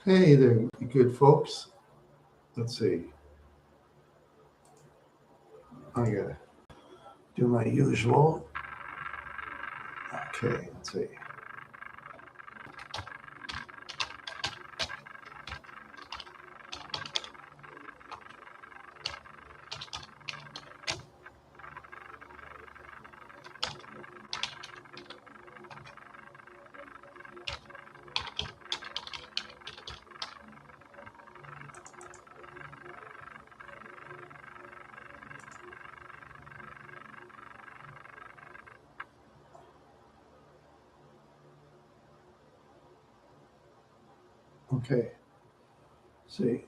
Hey there, you good folks. Let's see. I gotta do my usual. Okay, let's see. Okay, see.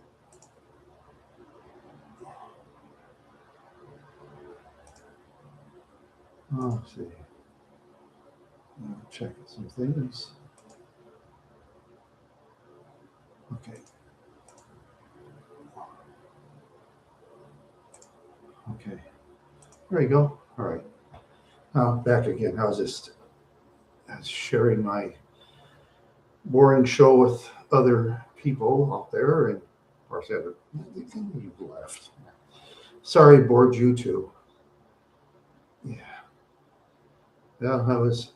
Oh, let's see. Check some things. Okay. Okay. There you go. All right. Now back again. I was sharing my boring show with other people out there, and of course, you left. Sorry, bored you too. Yeah. Yeah, I was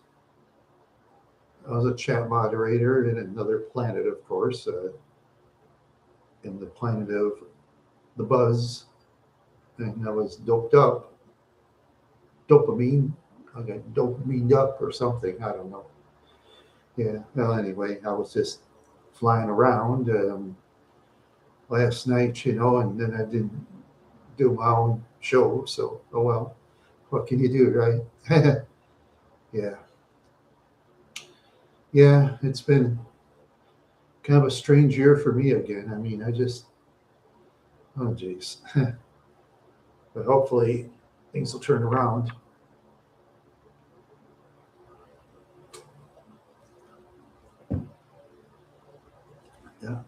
a chat moderator in another planet, of course, in the planet of the buzz, and I was doped up, dopamine. I got dopamine up or something. I don't know. Yeah. Well, anyway, I was just flying around last night, and then I didn't do my own show. So, oh well, what can you do, right? Yeah. Yeah. It's been kind of a strange year for me again. I mean, oh, geez. But hopefully things will turn around. Yeah.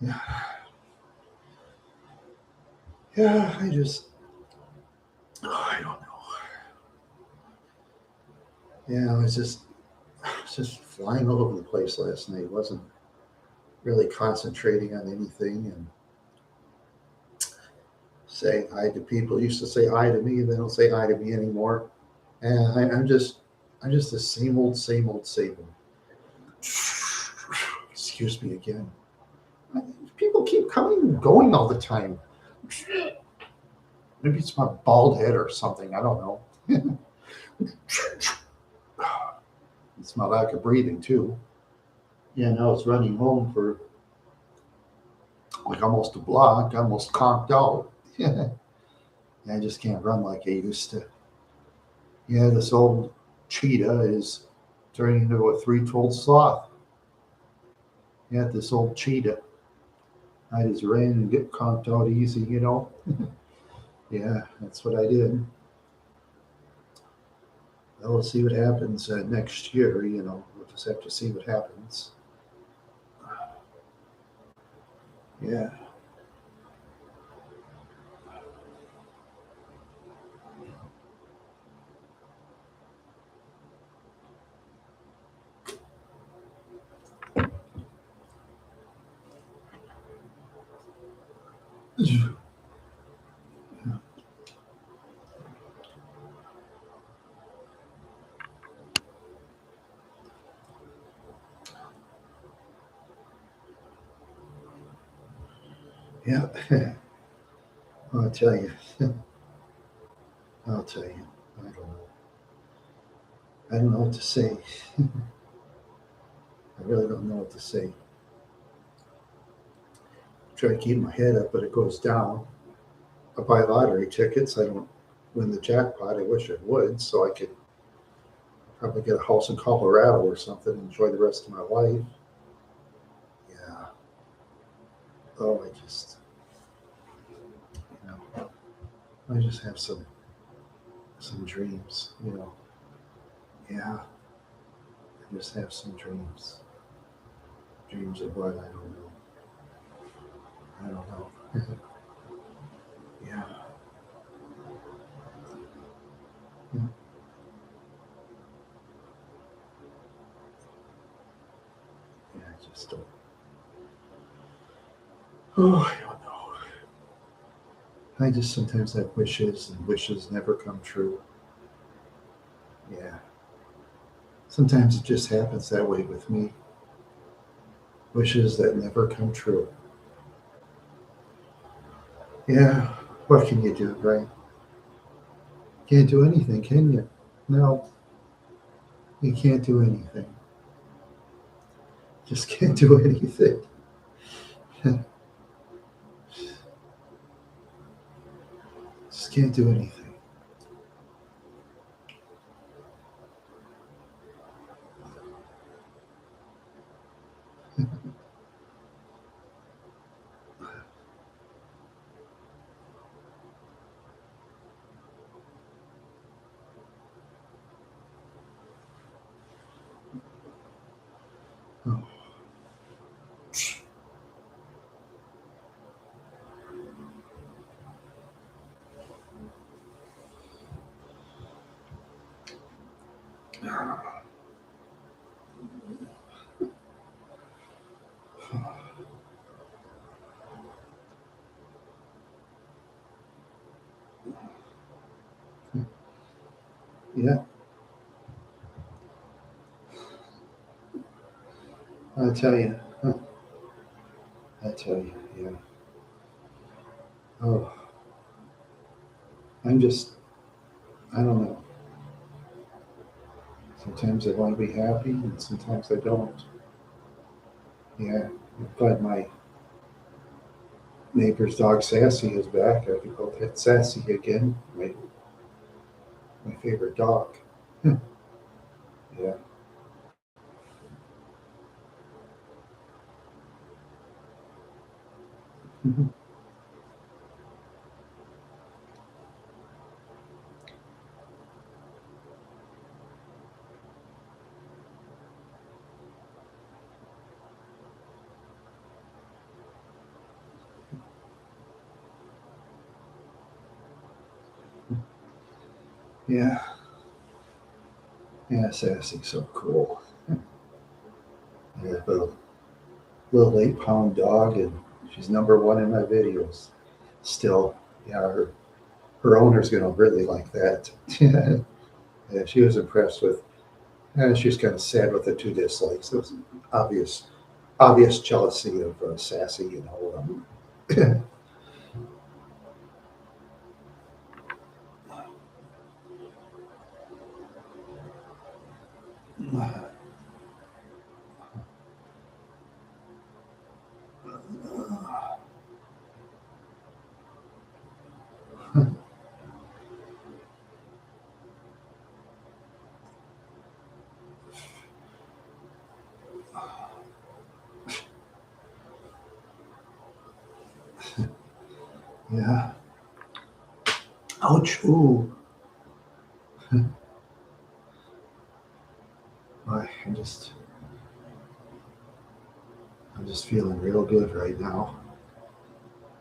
Yeah. Yeah. I don't know. Yeah. I was just flying all over the place last night. Wasn't really concentrating on anything and saying hi to people. Used to say hi to me, and they don't say hi to me anymore. And I'm just the same old, same old, same old. Excuse me again. People keep coming and going all the time. Maybe it's my bald head or something. I don't know. It's my lack of breathing too. Yeah, now it's running home for like almost a block, almost conked out. Yeah, I just can't run like I used to. Yeah, this old cheetah is turning into a three-toed sloth. Yeah, this old cheetah. I just ran and get conked out easy. Yeah, that's what I did. Well, we'll see what happens next year. We'll just have to see what happens. Yeah. Yeah. I'll tell you. I'll tell you. I don't know. I don't know what to say. I really don't know what to say. Try to keep my head up, but it goes down. I buy lottery tickets. I don't win the jackpot. I wish I would, so I could probably get a house in Colorado or something and enjoy the rest of my life. Yeah. Oh, you know, I just have some dreams. Yeah, I just have some dreams. Dreams of what I don't know. I don't know. Yeah. Yeah, I just don't. Oh, I don't know. I just sometimes have wishes, and wishes never come true. Yeah. Sometimes it just happens that way with me. Wishes that never come true. Yeah. What can you do, right? Can't do anything, can you? No, you can't do anything. Just can't do anything. Just can't do anything. Oh, yeah, I tell you. I tell you, yeah. Oh, I'm just, I don't know. Sometimes I want to be happy, and sometimes I don't. Yeah, but my neighbor's dog Sassy is back. I could go pet Sassy again. My favorite dog. Yeah. Yeah. Yeah, Sassy's so cool. Yeah, little 8 pound dog, and she's number one in my videos. Still, yeah, her owner's gonna really like that. Yeah, she was impressed with. She was kind of sad with the 2 dislikes. It was obvious, obvious jealousy of Sassy, you know. Yeah. Ouch. Ooh. I'm just feeling real good right now.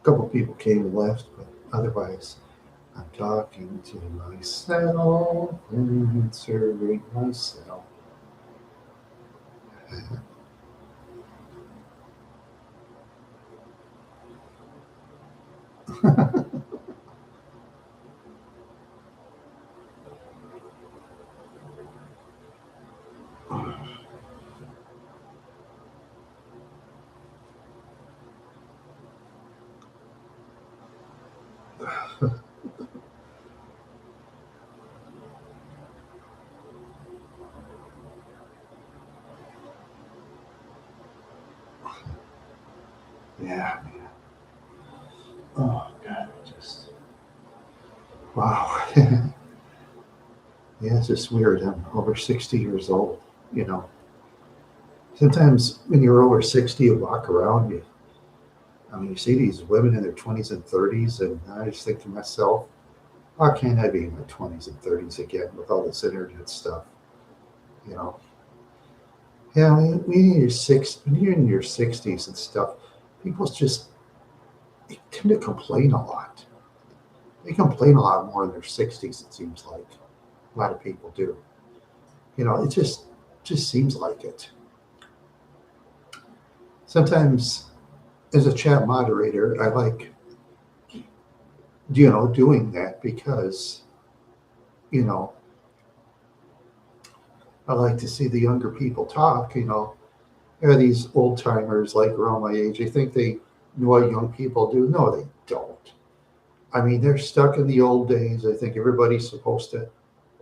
A couple people came and left, but otherwise, I'm talking to myself and serving myself. Yeah. Oh God, just wow. Yeah, it's just weird. I'm over 60 years old. You know, sometimes when you're over 60, you walk around, I mean, you see these women in their 20s and 30s, and I just think to myself, why can't I be in my 20s and 30s again with all this internet stuff? You know, yeah, when you're in your 60s and stuff, people just they tend to complain a lot. They complain a lot more in their 60s, it seems like. A lot of people do. It just seems like it. Sometimes as a chat moderator, I like, doing that because, you know, I like to see the younger people talk. There are these old timers like around my age. They think they know what young people do. No, they don't. I mean, they're stuck in the old days. I think everybody's supposed to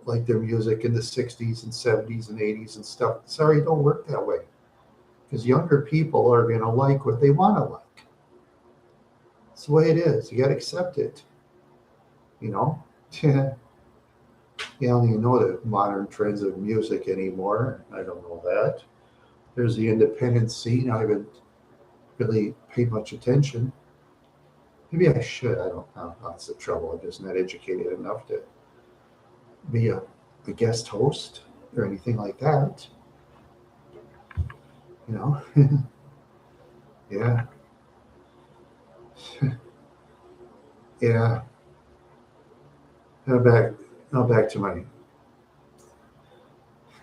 like their music in the 60s and 70s and 80s and stuff. Sorry, it don't work that way. Because younger people are going to like what they want to like. It's the way it is. You got to accept it. You know? You don't even know the modern trends of music anymore. I don't know that. There's the independent scene. I haven't really paid much attention. Maybe I should. I don't know. That's the trouble. I'm just not educated enough to be a guest host or anything like that. You know? Yeah. Yeah. Now back to my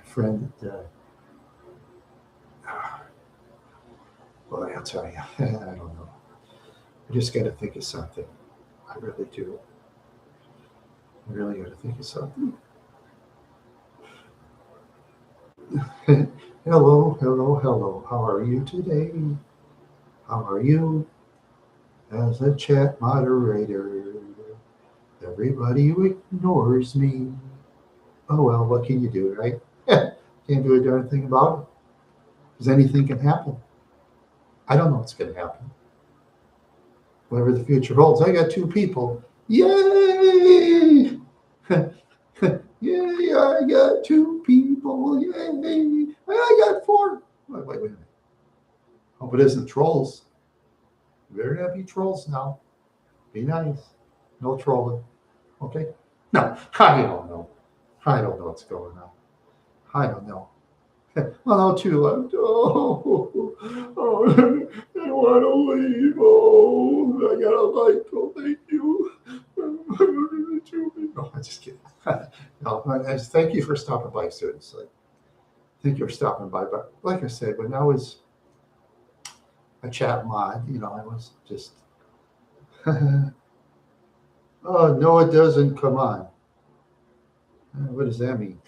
friend. Boy, I'll tell you. I don't know. I just got to think of something. I really do. I really got to think of something. Hello, hello, hello. How are you today? How are you? As a chat moderator, everybody ignores me. Oh well, what can you do, right? Can't do a darn thing about it. Because anything can happen. I don't know what's going to happen. Whatever the future holds, I got two people. Yay! Yay! I got two people. Yay! I got four. Wait a minute. Hope it isn't trolls. Better not be trolls now. Be nice. No trolling. Okay? No, I don't know. I don't know what's going on. I don't know. Well, no, two left. Oh, I don't want to leave. Oh, I got a light. Oh, thank you. No, I'm just kidding. No, I just thank you for stopping by, seriously. Thank you for stopping by. But like I said, when I was a chat mod, I was just, oh, no, it doesn't. Come on. What does that mean?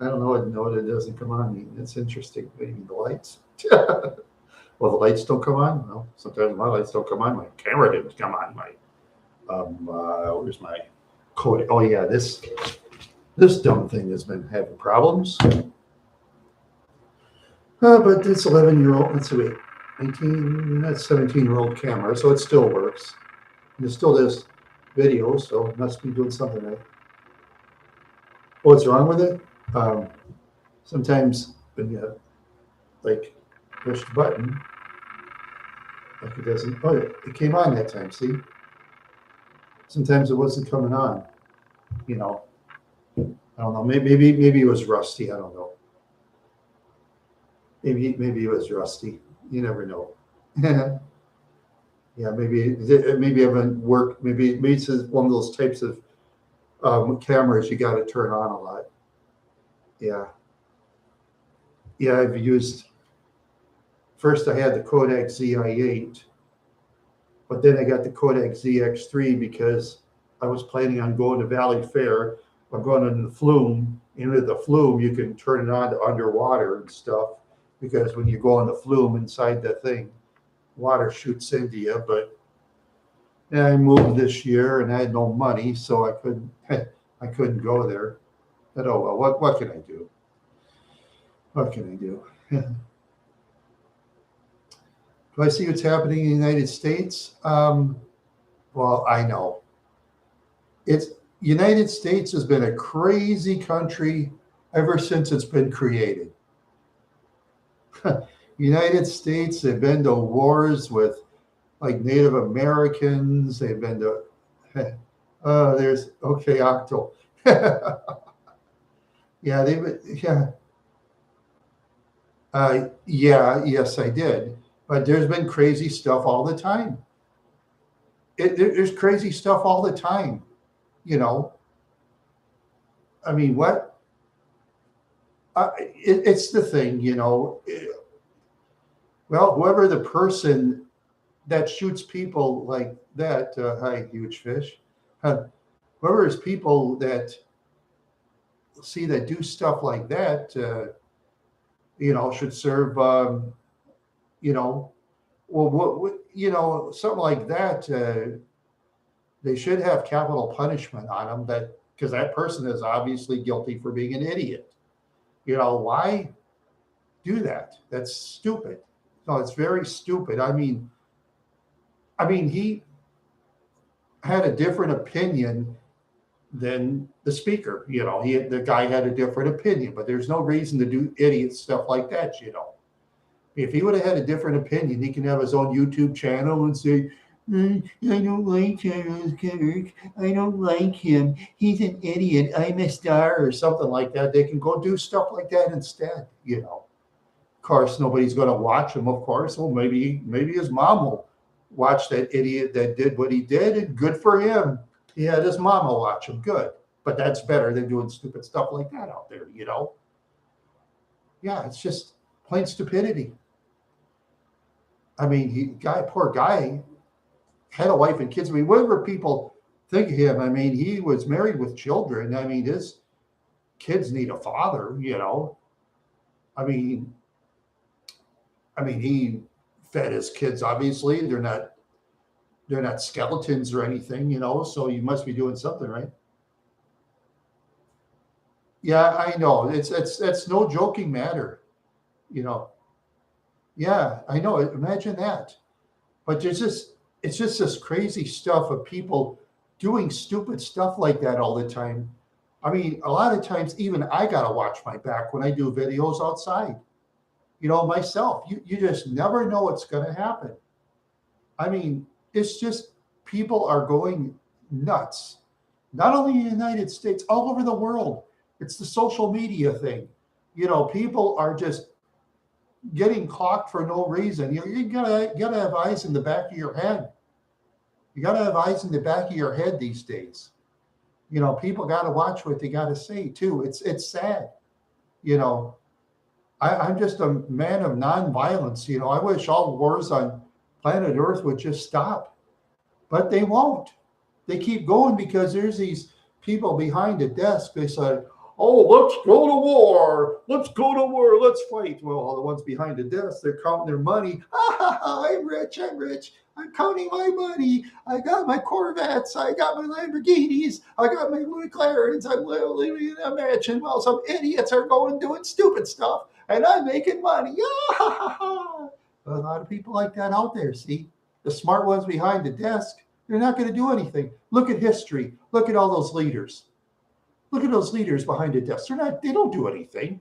I don't know what no, it doesn't come on mean. It's interesting. Maybe the lights. Well, the lights don't come on. No, sometimes my lights don't come on. My camera didn't come on. Where's my code? Oh yeah, this dumb thing has been having problems. But it's 11-year-old. Let's see, 18. That's 17-year-old camera, so it still works. And it still does video, so it must be doing something right. What's wrong with it? Sometimes when you push the button, it doesn't. Oh, it came on that time. See, sometimes it wasn't coming on. I don't know. Maybe it was rusty. I don't know. Maybe it was rusty. You never know. Yeah, maybe it haven't worked. Maybe it's one of those types of cameras you got to turn on a lot. Yeah. Yeah, I've used. First, I had the Kodak ZI-8, but then I got the Kodak ZX3 because I was planning on going to Valley Fair. I'm going into the flume. Into the flume, you can turn it on to underwater and stuff because when you go in the flume inside the thing, water shoots into you. But I moved this year and I had no money, so I couldn't go there. But oh well, what can I do? What can I do? Do I see what's happening in the United States? Well, I know. United States has been a crazy country ever since it's been created. United States, they've been to wars with Native Americans. They've been to, there's, okay, Octo. Yeah, yes, I did. But there's been crazy stuff all the time. There's crazy stuff all the time. You know, I mean, what? It's the thing, you know. Well, whoever the person that shoots people like that, hi, huge fish. Uh, Whoever is people that see that do stuff like that, should serve, you know, well, you know, something like that. They should have capital punishment on them. That because that person is obviously guilty for being an idiot. You know, why do that? That's stupid. No, it's very stupid. I mean, he had a different opinion than the speaker. You know, the guy had a different opinion, but there's no reason to do idiot stuff like that. You know, if he would have had a different opinion, he can have his own YouTube channel and say, I don't like Charles Kirk. I don't like him. He's an idiot. I'm a star or something like that. They can go do stuff like that instead. You know, of course, nobody's going to watch him. Of course, well, maybe his mom will watch that idiot that did what he did, and good for him. He had his mama watch him. Good, but that's better than doing stupid stuff like that out there. You know? Yeah, it's just plain stupidity. I mean, poor guy, had a wife and kids. I mean, whatever people think of him, I mean, he was married with children. I mean, his kids need a father, you know. I mean, he fed his kids. Obviously, they're not skeletons or anything, you know. So you must be doing something right. Yeah, I know. It's no joking matter, you know. Yeah, I know. Imagine that. But it's just this crazy stuff of people doing stupid stuff like that all the time. I mean, a lot of times even I gotta watch my back when I do videos outside. You know, myself. You just never know what's gonna happen. I mean, it's just people are going nuts. Not only in the United States, all over the world. It's the social media thing. You know, people are just getting clocked for no reason. You gotta have eyes in the back of your head. You gotta have eyes in the back of your head these days. You know, people gotta watch what they gotta say too. It's sad. You know, I'm just a man of nonviolence. You know, I wish all wars on planet Earth would just stop, but they won't. They keep going because there's these people behind a desk. They say, oh, let's go to war. Let's go to war. Let's fight. Well, all the ones behind the desk, they're counting their money. I'm rich. I'm rich. I'm counting my money. I got my Corvettes. I got my Lamborghinis. I got my McLarens. I'm living in a mansion while some idiots are going doing stupid stuff, and I'm making money. A lot of people like that out there, see? The smart ones behind the desk, they're not going to do anything. Look at history. Look at all those leaders. Look at those leaders behind the desk. They don't do anything.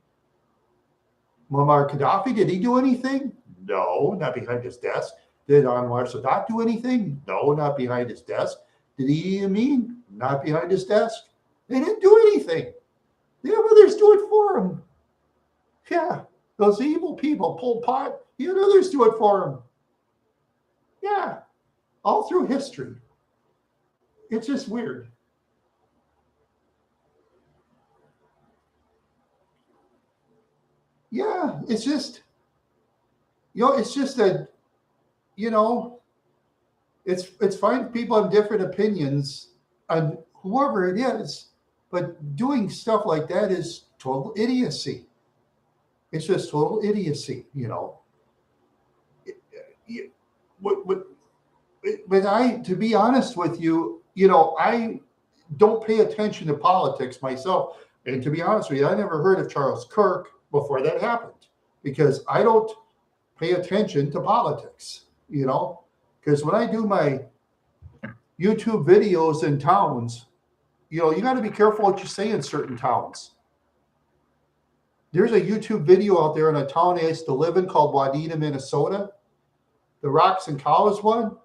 Muammar Gaddafi, did he do anything? No, not behind his desk. Did Anwar Sadat do anything? No, not behind his desk. Did Idi Amin? Not behind his desk. They didn't do anything. They have others do it for him. Yeah, those evil people, Pol Pot, he had others do it for him. Yeah, all through history. It's just weird. Yeah, it's just, it's just that, you know, it's fine. People have different opinions on whoever it is, but doing stuff like that is total idiocy. It's just total idiocy, you know. But, to be honest with you, you know, I don't pay attention to politics myself. And to be honest with you, I never heard of Charles Kirk before that happened because I don't pay attention to politics, you know, because when I do my YouTube videos in towns, you know, you got to be careful what you say in certain towns. There's a YouTube video out there in a town I used to live in called Wadena, Minnesota. The Rocks and Cows one.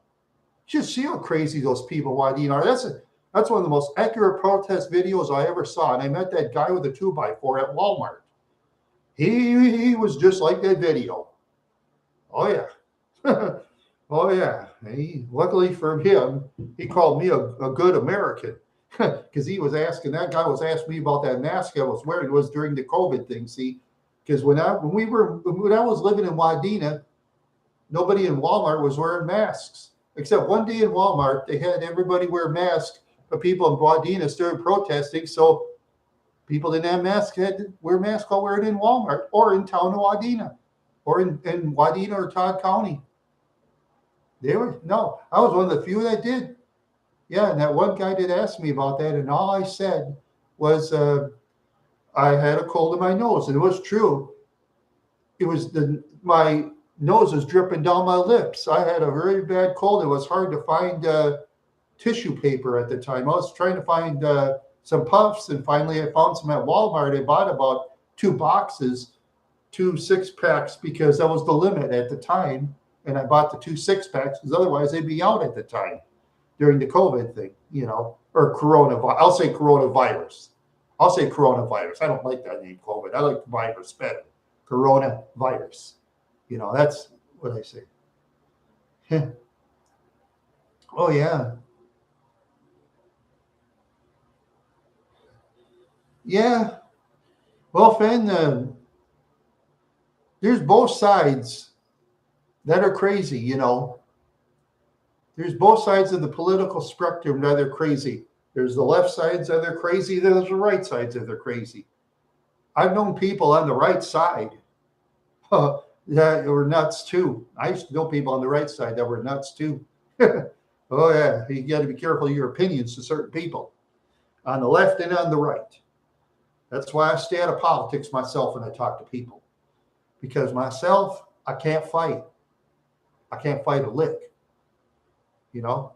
Just see how crazy those people Wadena are. That's one of the most accurate protest videos I ever saw. And I met that guy with a 2x4 at Walmart. He was just like that video. Oh yeah. Oh yeah. Luckily for him, he called me a good American because he was asking that guy was asking me about that mask I was wearing. It was during the COVID thing. See, because when I was living in Wadena, nobody in Walmart was wearing masks except one day in Walmart they had everybody wear masks, but people in Wadena started protesting, so people didn't have masks, had to wear masks while wearing in Walmart or in town of Wadena or in Wadena or Todd County. They were no, I was one of the few that did. Yeah, and that one guy did ask me about that, and all I said was I had a cold in my nose, and it was true. It was my nose was dripping down my lips. I had a very bad cold. It was hard to find tissue paper at the time. I was trying to find some puffs, and finally I found some at Walmart. I bought about 2 boxes, 2 6-packs, because that was the limit at the time. And I bought the 2 6-packs because otherwise they'd be out at the time during the COVID thing, or coronavirus. I'll say coronavirus. I'll say coronavirus. I don't like that name, COVID. I like the virus better. Coronavirus. That's what I say. Oh, yeah. Yeah. Well, Finn, there's both sides that are crazy. There's both sides of the political spectrum that are crazy. There's the left sides that are crazy. There's the right sides that are crazy. I've known people on the right side that were nuts too. I used to know people on the right side that were nuts too. Oh yeah, you got to be careful of your opinions to certain people on the left and on the right. That's why I stay out of politics myself when I talk to people, because myself, I can't fight. I can't fight a lick, you know.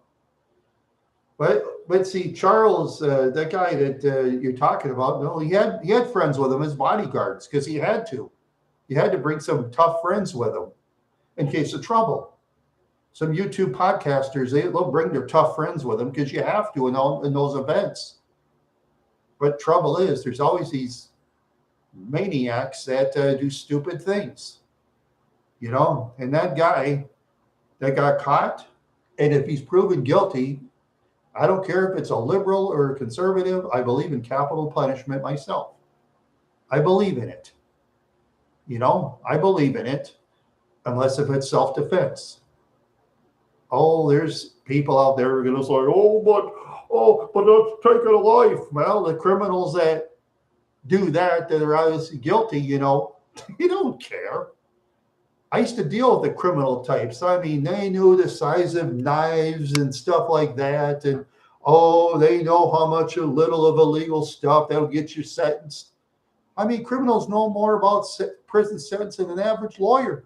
But see, Charles, that guy that you're talking about, no, he had friends with him as bodyguards because he had to. He had to bring some tough friends with him in case of trouble. Some YouTube podcasters, they'll bring their tough friends with them because you have to in those events. But trouble is, there's always these maniacs that do stupid things, And that guy that got caught, and if he's proven guilty, I don't care if it's a liberal or a conservative, I believe in capital punishment myself. I believe in it. I believe in it, unless if it's self-defense. Oh, there's people out there who are going to say, but that's taking a life. Well, the criminals that do that are obviously guilty, you don't care. I used to deal with the criminal types. I mean, they knew the size of knives and stuff like that. And, they know how much a little of illegal stuff that'll get you sentenced. I mean, criminals know more about prison sentence than an average lawyer.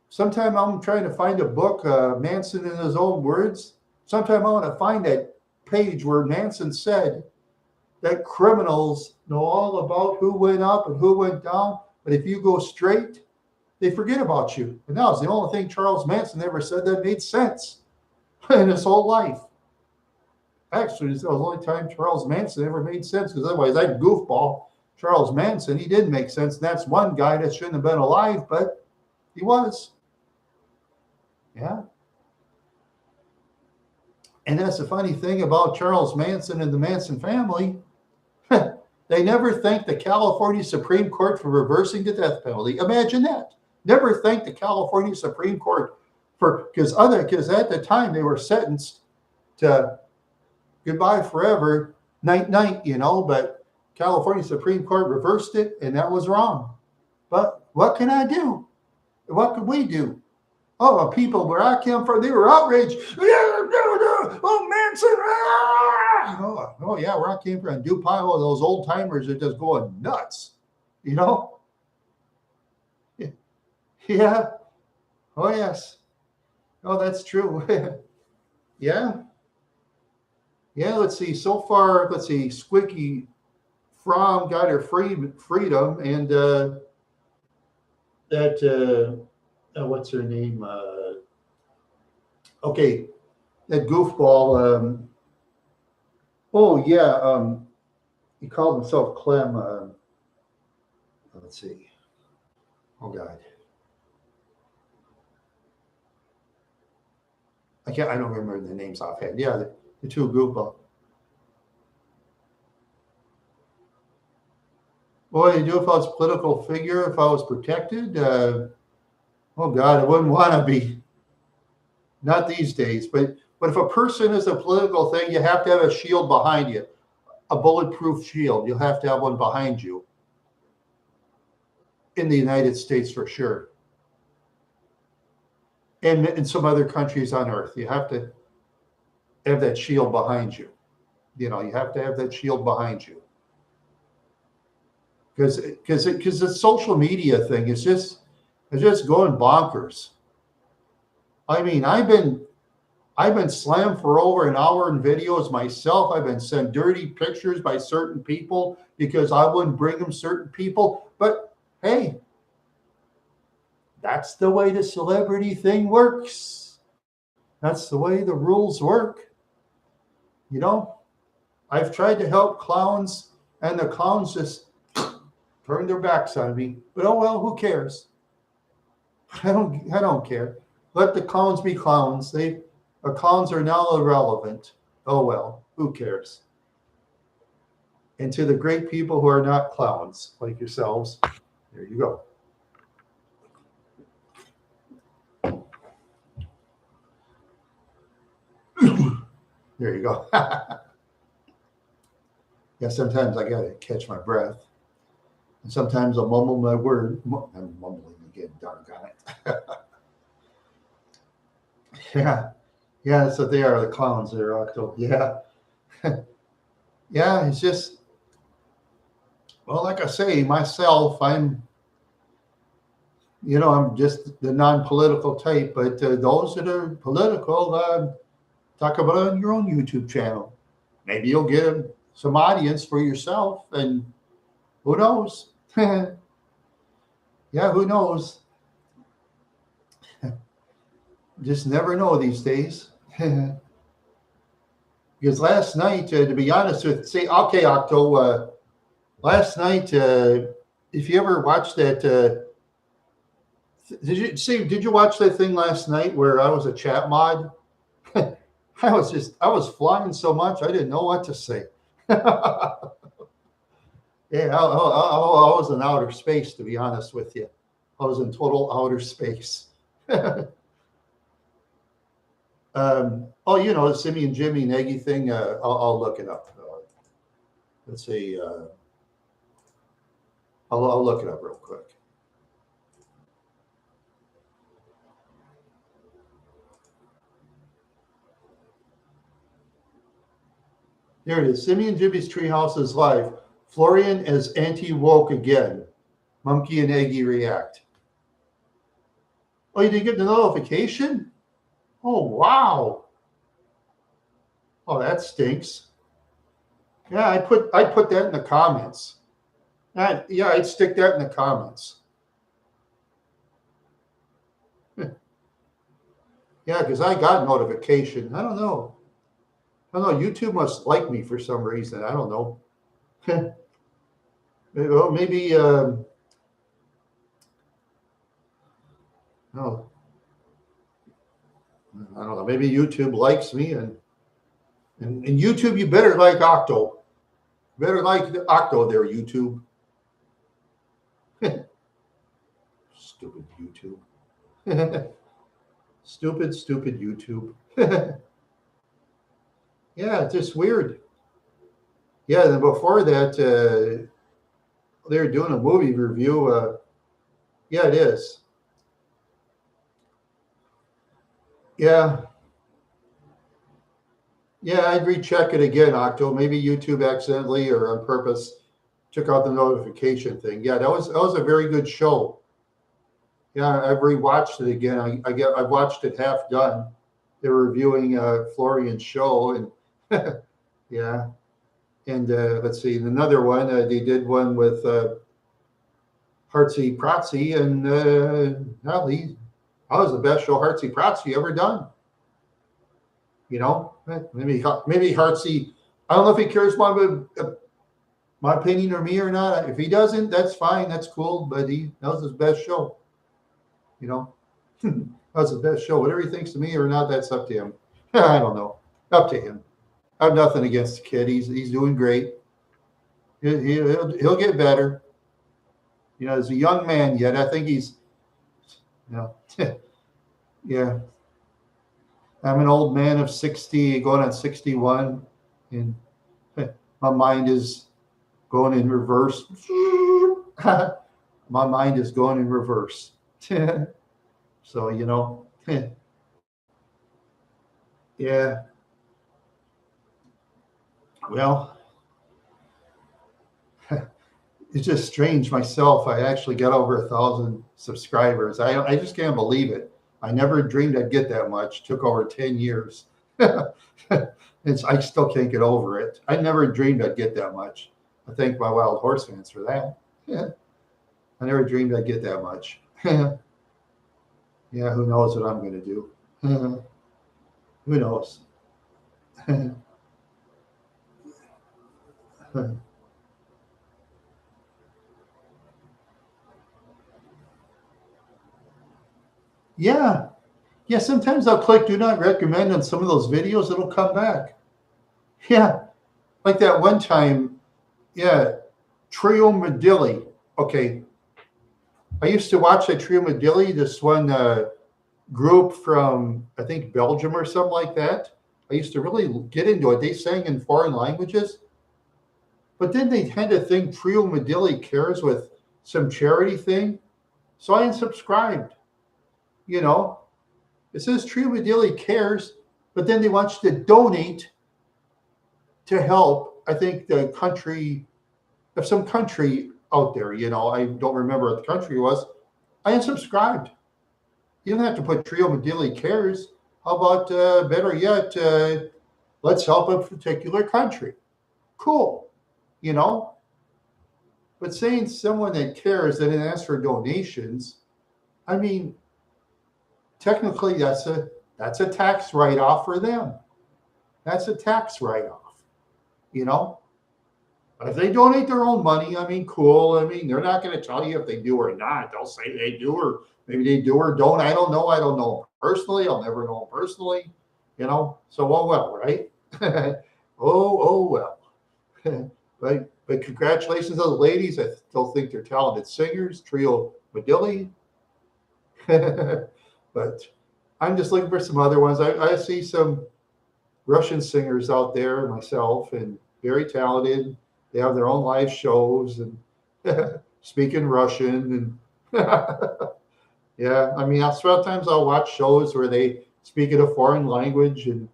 Sometime I'm trying to find a book, Manson in his own words. Sometime I want to find that page where Manson said that criminals know all about who went up and who went down. But if you go straight, they forget about you. And that was the only thing Charles Manson ever said that made sense in his whole life. Actually, that was the only time Charles Manson ever made sense, because otherwise that goofball, Charles Manson, he did make sense. And that's one guy that shouldn't have been alive, but he was. Yeah. And that's the funny thing about Charles Manson and the Manson family. They never thanked the California Supreme Court for reversing the death penalty. Imagine that. Never thanked the California Supreme Court because at the time they were sentenced to goodbye forever, night, but California Supreme Court reversed it, and that was wrong. But what can I do? What can we do? Oh, people where I came from, they were outraged. Oh, Manson. Oh, yeah, where I came from, DuPont, those old timers are just going nuts, Yeah. Oh, yes. Oh, that's true. Yeah. Yeah, let's see. So far, Squicky Fromm got her freedom, and what's her name? Okay, that goofball. He called himself Clem. Let's see. Oh God. I don't remember the names offhand. Yeah, the two group of. What would you do if I was a political figure, if I was protected? Oh God, I wouldn't want to be. Not these days, but if a person is a political thing, you have to have a shield behind you, a bulletproof shield. You'll have to have one behind you. In the United States, for sure, and in some other countries on Earth, you have to have that shield behind you. You know, you have to have that shield behind you because the social media thing is just going bonkers. I mean, I've been slammed for over an hour in videos myself. I've been sent dirty pictures by certain people because I wouldn't bring them certain people. But hey, that's the way the celebrity thing works. That's the way the rules work. You know, I've tried to help clowns, and the clowns just turn their backs on me. But oh well, who cares? I don't care. Let the clowns be clowns. The clowns are now irrelevant. Oh well, who cares? And to the great people who are not clowns like yourselves, there you go. There you go. Yeah, sometimes I gotta catch my breath. And sometimes I'll mumble my word. I'm mumbling again, doggone it. Yeah. Yeah, so they are the clowns there, Octo. Yeah. Yeah, it's just, well, like I say, myself, I'm just the non-political type, but those that are political, talk about it on your own YouTube channel. Maybe you'll get some audience for yourself, and who knows? Yeah, who knows? Just never know these days. Because last night, to be honest with, say, okay, Octo, last night, if you ever watched that, did you watch that thing last night where I was a chat mod? I was flying so much I didn't know what to say. Yeah, I was in outer space, to be honest with you. I was in total outer space. The Simi and Jimmy and Eggy thing. I'll look it up. Let's see. I'll look it up real quick. There it is. Simi and Jimmy's Treehouse is live. Florian as anti-woke again. Monkey and Eggy react. Oh, you didn't get the notification? Oh, wow. Oh, that stinks. Yeah, I'd put that in the comments. Yeah, I'd stick that in the comments. Yeah, because I got notification. I don't know. YouTube must like me for some reason. I don't know. Well, maybe. No. I don't know. Maybe YouTube likes me, and YouTube, you better like Octo. Better like the Octo there, YouTube. Stupid YouTube. Stupid YouTube. Yeah, it's just weird. Yeah, then before that, they were doing a movie review. Yeah, it is. Yeah. Yeah, I'd recheck it again, Octo. Maybe YouTube accidentally or on purpose took out the notification thing. Yeah, that was a very good show. Yeah, I've rewatched it again. I've watched it half done. They're reviewing Florian's show, and yeah. And let's see, another one. They did one with Hartsy Pratsy, and that was the best show Hartsy Pratsy ever done. Maybe Hartsy. I don't know if he cares about my opinion or me or not. If he doesn't, that's fine. That's cool. But that was his best show. That's the best show. Whatever he thinks of me or not, that's up to him. I don't know. Up to him. I have nothing against the kid. He's doing great. He'll get better. You know, as a young man yet, I think he's, you know, yeah. I'm an old man of 60, going on 61, and my mind is going in reverse. My mind is going in reverse. So, you know, yeah. Well, it's just strange myself. I actually got over 1,000 subscribers. I just can't believe it. I never dreamed I'd get that much. Took over 10 years. I still can't get over it. I never dreamed I'd get that much. I thank my wild horse fans for that. Yeah. I never dreamed I'd get that much. Yeah, who knows what I'm going to do? Who knows? Yeah. Yeah, sometimes I'll click do not recommend on some of those videos, it'll come back. Yeah. Like that one time, yeah, Trio Medilli. Okay. I used to watch that Trio Medilli, this one group from, I think, Belgium or something like that. I used to really get into it. They sang in foreign languages, but then they had a thing, Trio Medilli cares with some charity thing. So I unsubscribed, you know. It says Trio Medilli cares, but then they want you to donate to help, I think, the country, of some country out there, you know. I don't remember what the country was. I unsubscribed. You don't have to put Trio Medilli cares. How about, better yet, let's help a particular country? Cool, you know. But saying someone that cares and then asks for donations, I mean, technically that's a tax write-off for them. That's a tax write-off, you know. But if they donate their own money, I mean, cool. I mean, they're not going to tell you if they do or not. They'll say they do, or maybe they do or don't. I don't know. I don't know them personally. I'll never know them personally, you know. So, oh well, right? Oh well. But congratulations to the ladies. I still think they're talented singers. Trio Medilli. But I'm just looking for some other ones. I see some Russian singers out there myself, and very talented. They have their own live shows and speak in Russian. And yeah, I mean, sometimes I'll watch shows where they speak in a foreign language, and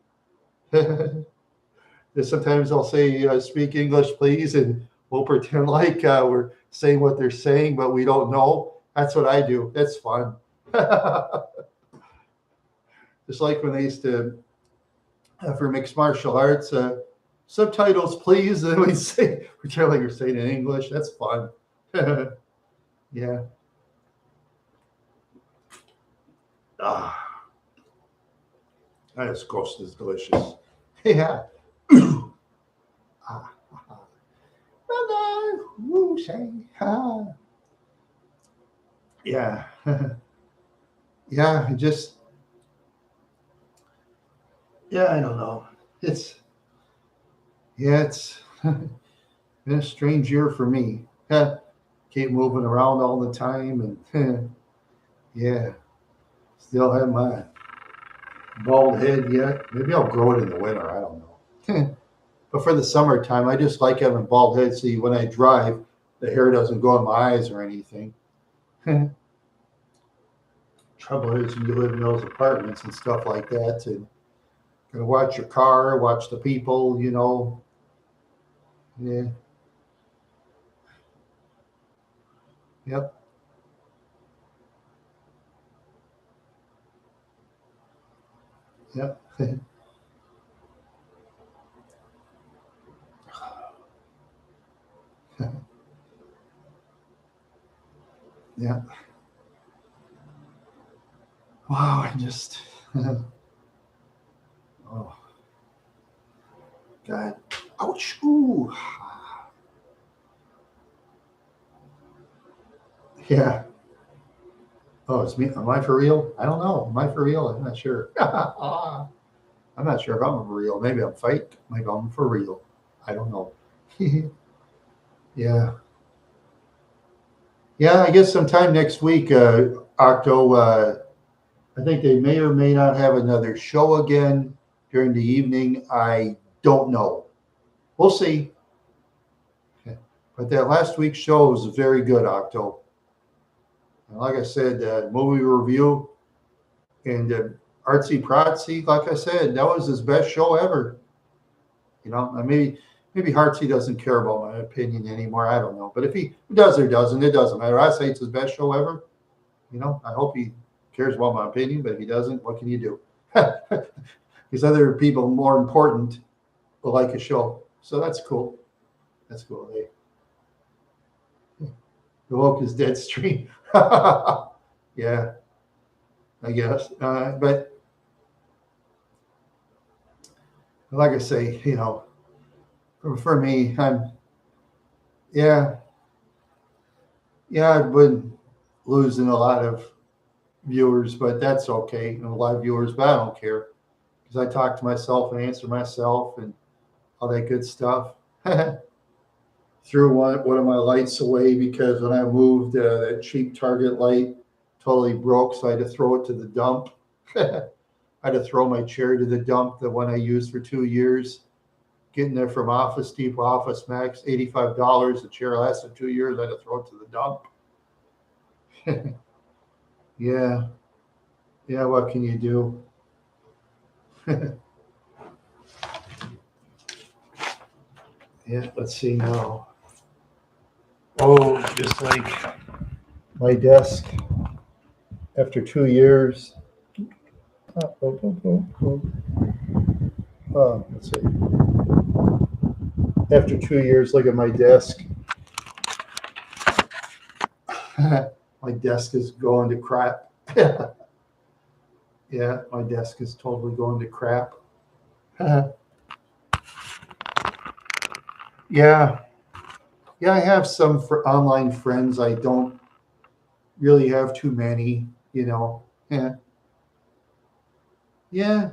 sometimes I'll say, "Speak English, please," and we'll pretend like we're saying what they're saying, but we don't know. That's what I do. That's fun. Just like when they used to, for mixed martial arts, subtitles, please. And we say, pretend like you're saying in English. That's fun. Yeah. Ah, this ghost is delicious. Yeah. Ah, woo, say, ah. Yeah. Yeah, just, yeah, I don't know. It's, yeah, it's been a strange year for me. Keep moving around all the time, and yeah, still have my bald head yet. Maybe I'll grow it in the winter. I don't know. But for the summertime, I just like having bald head. See, when I drive, the hair doesn't go in my eyes or anything. Trouble is, when you live in those apartments and stuff like that, and gotta watch your car, watch the people, you know. Yeah. Yep. Yep. Yeah. Wow. I just. Oh God. Ouch. Ooh. Yeah. Oh, it's me. Am I for real? I don't know. Am I for real? I'm not sure. I'm not sure if I'm for real. Maybe I'm fake. Maybe I'm for real. I don't know. Yeah. Yeah, I guess sometime next week, Octo, I think they may or may not have another show again during the evening. I don't know. We'll see. But that last week's show was very good, Octo. And like I said, movie review and artsy protsy, like I said, that was his best show ever. Maybe Hartsey doesn't care about my opinion anymore. I don't know. But if he does or doesn't, it doesn't matter. I say it's his best show ever. I hope he cares about my opinion, but if he doesn't, what can you do? Because other people more important will like a show. So that's cool. That's cool. Hey, the woke is dead stream. Yeah, I guess. But like I say, for me, yeah, yeah, I've been losing a lot of viewers, but that's okay. A lot of viewers, but I don't care because I talk to myself and answer myself and all that good stuff. Threw one of my lights away because when I moved, that cheap Target light totally broke, so I had to throw it to the dump. I had to throw my chair to the dump, the one I used for 2 years. Getting there from Office Depot, Office Max, $85. The chair lasted 2 years. I had to throw it to the dump. Yeah, yeah. What can you do? Yeah. Let's see now. Oh, just like my desk after 2 years. Let's see. After 2 years, look at my desk. My desk is going to crap. Yeah, my desk is totally going to crap. Yeah, yeah. I have some online friends. I don't really have too many. Yeah, yeah.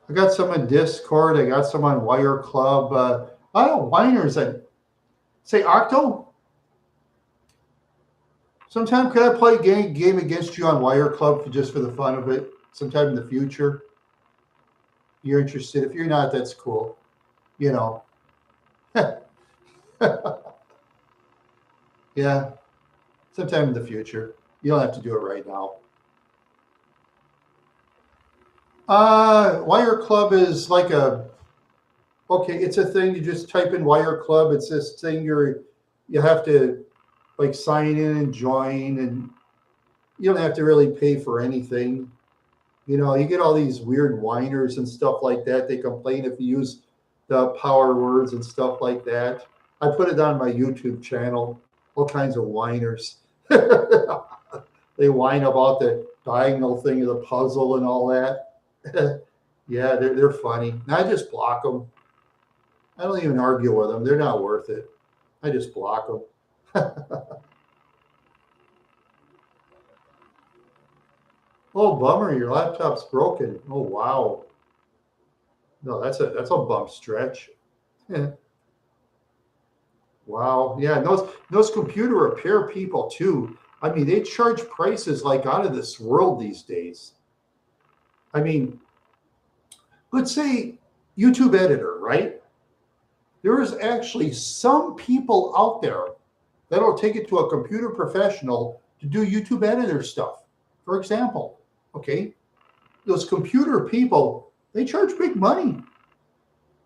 I got some on Discord. I got some on Wire Club. I don't know, whiners. I say Octo. Sometime could I play a game against you on Wire Club just for the fun of it? Sometime in the future. You're interested. If you're not, that's cool. You know. Yeah. Sometime in the future. You don't have to do it right now. Wire Club is like it's a thing. You just type in Wire Club. It's this thing you have to like sign in and join, and you don't have to really pay for anything. You get all these weird whiners and stuff like that. They complain if you use the power words and stuff like that. I put it on my YouTube channel. All kinds of whiners. They whine about the diagonal thing of the puzzle and all that. Yeah, they're funny. And I just block them. I don't even argue with them. They're not worth it. I just block them. Oh, bummer, your laptop's broken. Oh, wow. No, that's a bump stretch. Yeah. Wow. Yeah, and those computer repair people too. I mean, they charge prices like out of this world these days. I mean, let's say YouTube editor, right? There is actually some people out there that'll take it to a computer professional to do YouTube editor stuff. For example, okay, those computer people, they charge big money.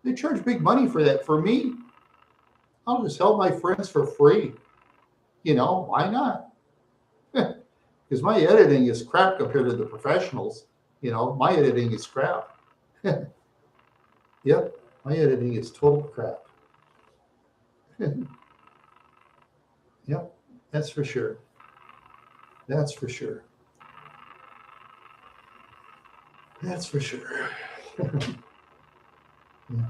They charge big money for that. For me, I'll just help my friends for free. Why not? Because my editing is crap compared to the professionals. My editing is crap. Yep, my editing is total crap. Yep, that's for sure. That's for sure. That's for sure. Yeah.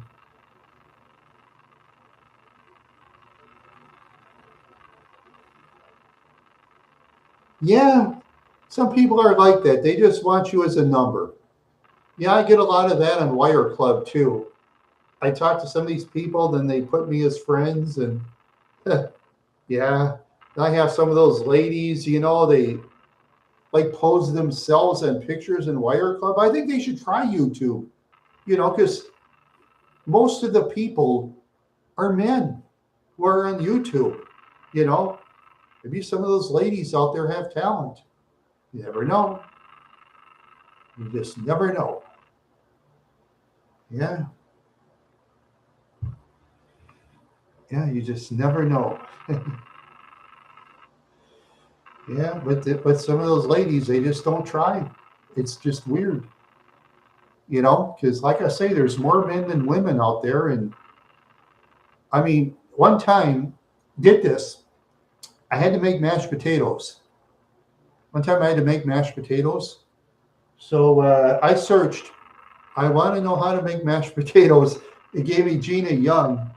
Yeah, Some people are like that. They just want you as a number. Yeah, I get a lot of that on Wire Club too. I talk to some of these people, then they put me as friends, and yeah, I have some of those ladies. They like pose themselves in pictures in Wire Club. I think they should try YouTube. Because most of the people are men who are on YouTube. You know, Maybe some of those ladies out there have talent. You never know. You just never know. Yeah, yeah, you just never know. Yeah, but some of those ladies, they just don't try. It's just weird, because like I say, there's more men than women out there. And I mean, one time, get this, I had to make mashed potatoes. One time I had to make mashed potatoes. So I searched, I want to know how to make mashed potatoes. It gave me Gina Young.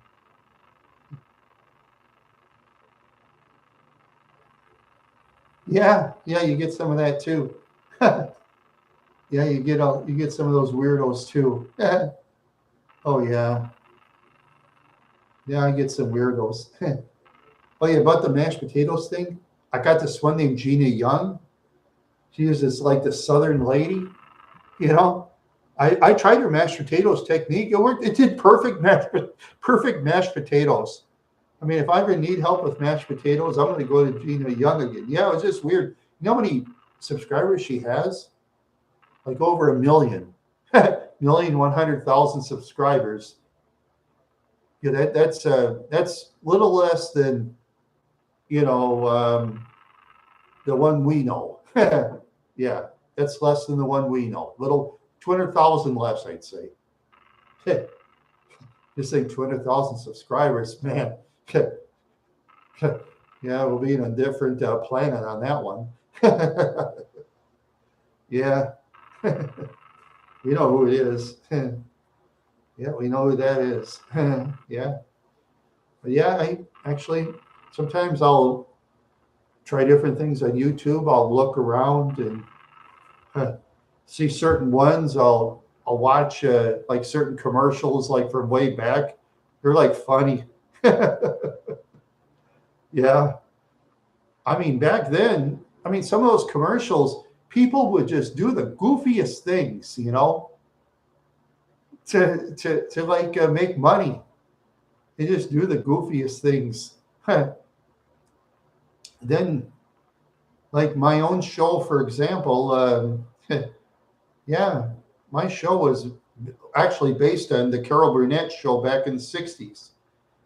Yeah, yeah, you get some of that too. Yeah, you get some of those weirdos too. Oh yeah, yeah, I get some weirdos. Oh yeah, about the mashed potatoes thing, I got this one named Gina Young. She was this like the Southern lady, you know. I tried her mashed potatoes technique. It worked. It did perfect mashed potatoes. I mean, if I ever need help with mashed potatoes, I'm going to go to Gina Young again. Yeah, it was just weird. You know how many subscribers she has? Like over 1,000,000, 1,100,000 subscribers. Yeah, that's little less than you know the one we know. Yeah, that's less than the one we know. Little 200,000 less, I'd say. Just saying 200,000 subscribers, man. Yeah, we'll be in a different planet on that one. Yeah, we know who it is. Yeah, we know who that is. Yeah, but yeah, I actually sometimes I'll try different things on YouTube. I'll look around and see certain ones. I'll watch like certain commercials like from way back. They're like funny. Yeah, I mean back then. I mean some of those commercials, people would just do the goofiest things, to like make money. They just do the goofiest things. Then, like my own show, for example, yeah, my show was actually based on the Carol Burnett show back in the 60s.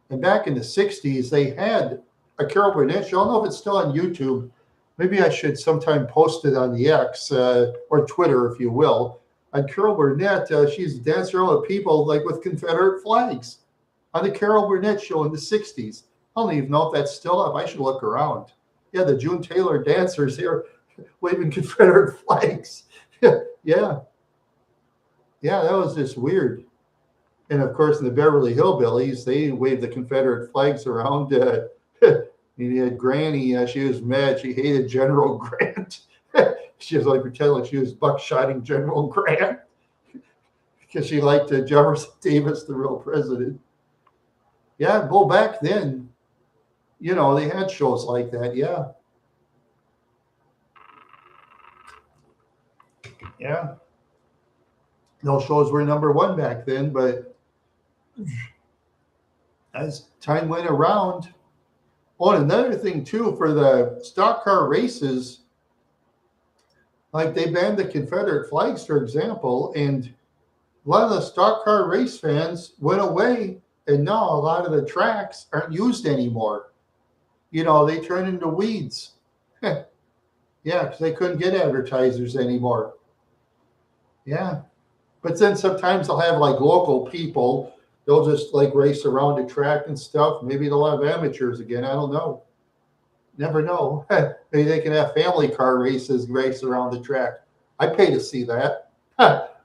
And back in the 60s, they had a Carol Burnett show. I don't know if it's still on YouTube. Maybe I should sometime post it on the X or Twitter, if you will. On Carol Burnett, she's dancing around with people like with Confederate flags on the Carol Burnett show in the 60s. I don't even know if that's still up. I should look around. Yeah, the June Taylor dancers here waving Confederate flags. Yeah, yeah, that was just weird. And of course, in the Beverly Hillbillies, they waved the Confederate flags around. You had Granny. She was mad. She hated General Grant. She was like pretending like she was buckshotting General Grant because she liked Jefferson Davis, the real president. Yeah, go back then. They had shows like that. Yeah, yeah. Those shows were number one back then, but as time went around, oh, and another thing too, for the stock car races, like they banned the Confederate flags, for example, and a lot of the stock car race fans went away, and now a lot of the tracks aren't used anymore. They turn into weeds. Yeah, because they couldn't get advertisers anymore. Yeah. But then sometimes they'll have like local people. They'll just like race around the track and stuff. Maybe they'll have amateurs again. I don't know. Never know. Maybe they can have family car races race around the track. I pay to see that.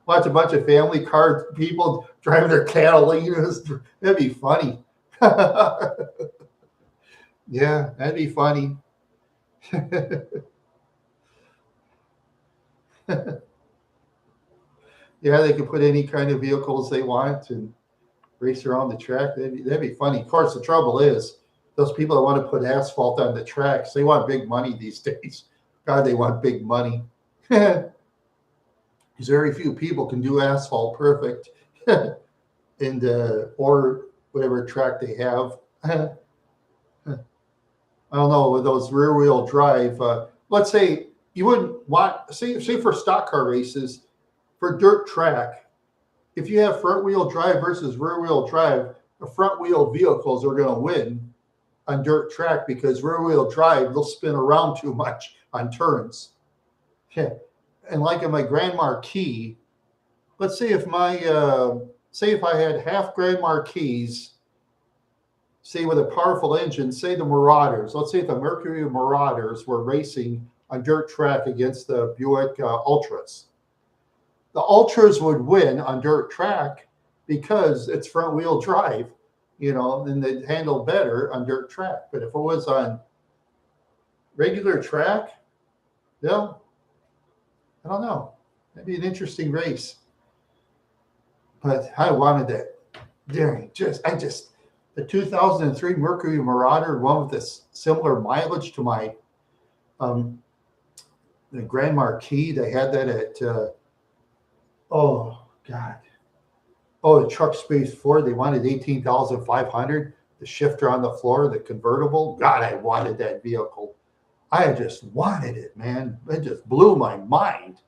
Watch a bunch of family car people driving their Catalinas. That'd be funny. Yeah, that'd be funny. Yeah, they can put any kind of vehicles they want and race around the track. That'd be funny. Of course, the trouble is those people that want to put asphalt on the tracks, they want big money these days. God, they want big money. Because very few people can do asphalt perfect, and or whatever track they have. I don't know with those rear wheel drive. Let's say you wouldn't want say for stock car races for dirt track. If you have front wheel drive versus rear wheel drive, the front wheel vehicles are going to win on dirt track because rear wheel drive, they'll spin around too much on turns. Yeah. And like in my Grand Marquis, let's say if my say if I had half Grand Marquis, say with a powerful engine, say the Marauders. Let's say if the Mercury Marauders were racing on dirt track against the Buick Ultras. The Ultras would win on dirt track because it's front wheel drive, and they'd handle better on dirt track. But if it was on regular track, yeah, I don't know. That'd be an interesting race. But I wanted that. The 2003 Mercury Marauder, one with this similar mileage to my the Grand Marquis. They had that at oh God. Oh, the Truck Space Ford. They wanted 18,500. The shifter on the floor, the convertible. God, I wanted that vehicle. I just wanted it, man. It just blew my mind.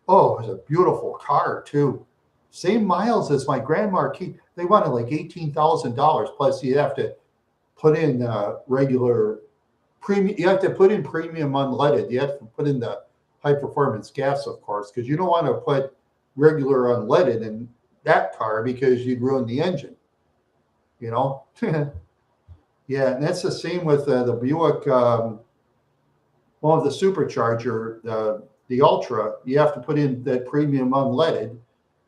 Oh, it was a beautiful car too. Same miles as my Grand Marquis. They wanted like $18,000 plus. You have to put in regular premium. You have to put in premium unleaded. You have to put in the high performance gas, of course, because you don't want to put regular unleaded in that car because you'd ruin the engine. Yeah, and that's the same with the Buick. The supercharger, the Ultra. You have to put in that premium unleaded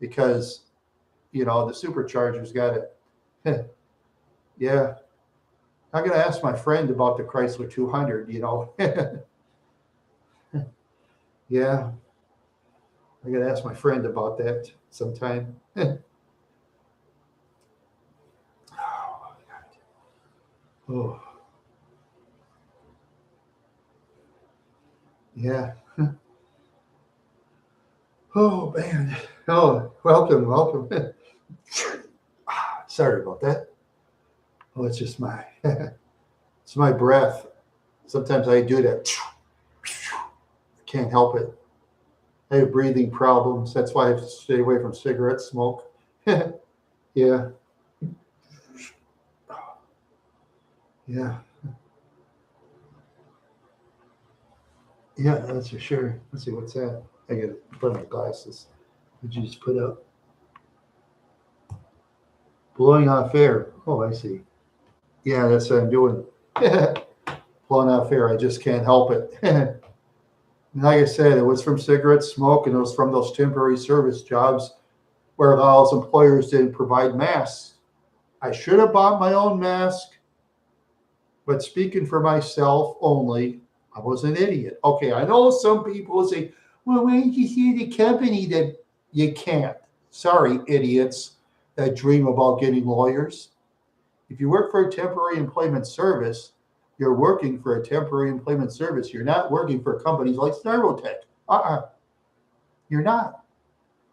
because the supercharger's got it. Yeah, I'm gonna ask my friend about the Chrysler 200. Yeah, I gotta ask my friend about that sometime. Oh, yeah. Oh man. Oh, welcome. Sorry about that. Oh, it's just it's my breath. Sometimes I do that. I can't help it. I have breathing problems. That's why I have to stay away from cigarette smoke. Yeah. Yeah. Yeah, that's for sure. Let's see, what's that? I got to put on my glasses. Would you just put up? Blowing off air. Oh, I see. Yeah, that's what I'm doing. Blowing off air. I just can't help it. Like I said, it was from cigarette smoke and it was from those temporary service jobs where those employers didn't provide masks. I should have bought my own mask, but speaking for myself only, I was an idiot. Okay, I know some people say, well, why didn't you see the company that you can't? Sorry, idiots that dream about getting lawyers. If you work for a temporary employment service, you're working for a temporary employment service. You're not working for companies like Starvotech. You're not.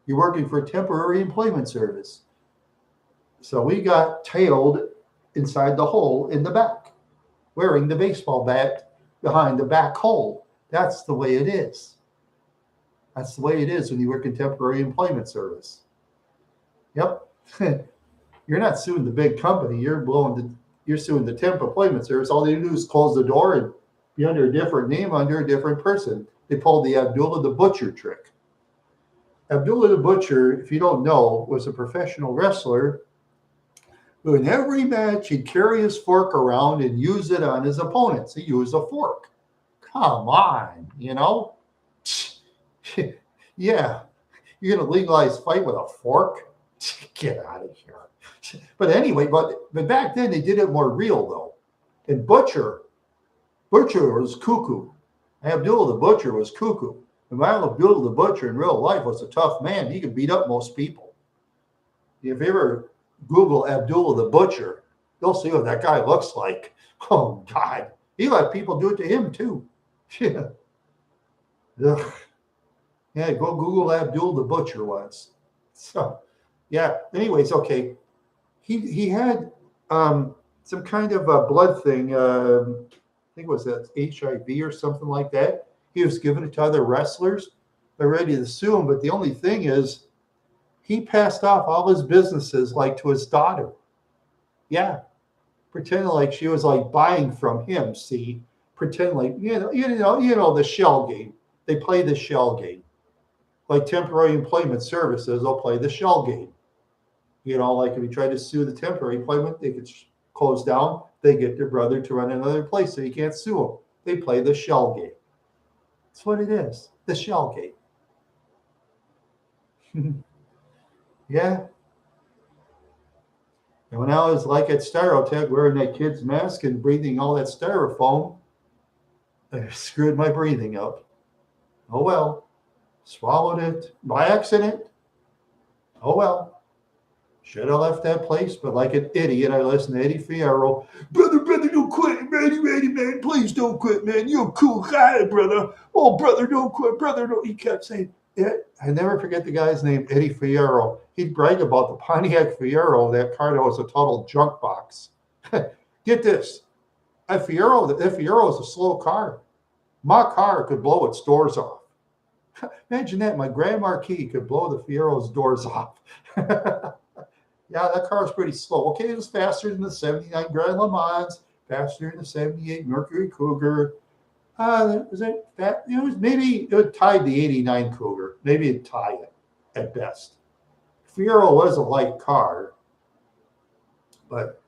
You're working for a temporary employment service. So we got tailed inside the hole in the back, wearing the baseball bat behind the back hole. That's the way it is. That's the way it is when you work in temporary employment service. Yep. You're not suing the big company. You're suing the temp employment service. All they do is close the door and be under a different name, under a different person. They pulled the Abdullah the Butcher trick. Abdullah the Butcher, if you don't know, was a professional wrestler who in every match he'd carry his fork around and use it on his opponents. He used a fork. Come on, Yeah, you're going to legalize fight with a fork? Get out of here. But anyway, but back then they did it more real though. And Butcher was cuckoo. Abdullah the Butcher was cuckoo. And while Abdul the Butcher in real life was a tough man, he could beat up most people. If you ever Google Abdul the Butcher, you'll see what that guy looks like. Oh, God. He let people do it to him, too. Yeah. Ugh. Yeah, go Google Abdul the Butcher once. So, yeah. Anyways, okay. He had some kind of a blood thing. I think it was that HIV or something like that. He was giving it to other wrestlers. They're ready to sue him, but the only thing is, he passed off all his businesses like to his daughter. Yeah, pretending like she was like buying from him. See, pretend like the shell game. They play the shell game. Like temporary employment services, they'll play the shell game. Like if you try to sue the temporary employment, they could close down. They get their brother to run another place, so you can't sue them. They play the shell game. That's what it is. The shell game. Yeah. And when I was like at Styrotech wearing that kid's mask and breathing all that styrofoam, I screwed my breathing up. Oh well. Swallowed it by accident. Oh well. Should have left that place, but like an idiot, I listened to Eddie Fierro. Brother, don't quit, man, please don't quit, man. You're a cool guy, brother. Oh, brother, don't quit, brother, don't. He kept saying, yeah. I never forget the guy's name, Eddie Fierro. He'd brag about the Pontiac Fiero, that car that was a total junk box. Get this, that Fiero is a slow car. My car could blow its doors off. Imagine that, my Grand Marquis could blow the Fiero's doors off. Yeah, that car was pretty slow. Okay, it was faster than the 79 Grand Le Mans, faster than the 78 Mercury Cougar. Was it that? It would tie the 89 Cougar. Maybe it'd tie it at best. Fiero was a light car, but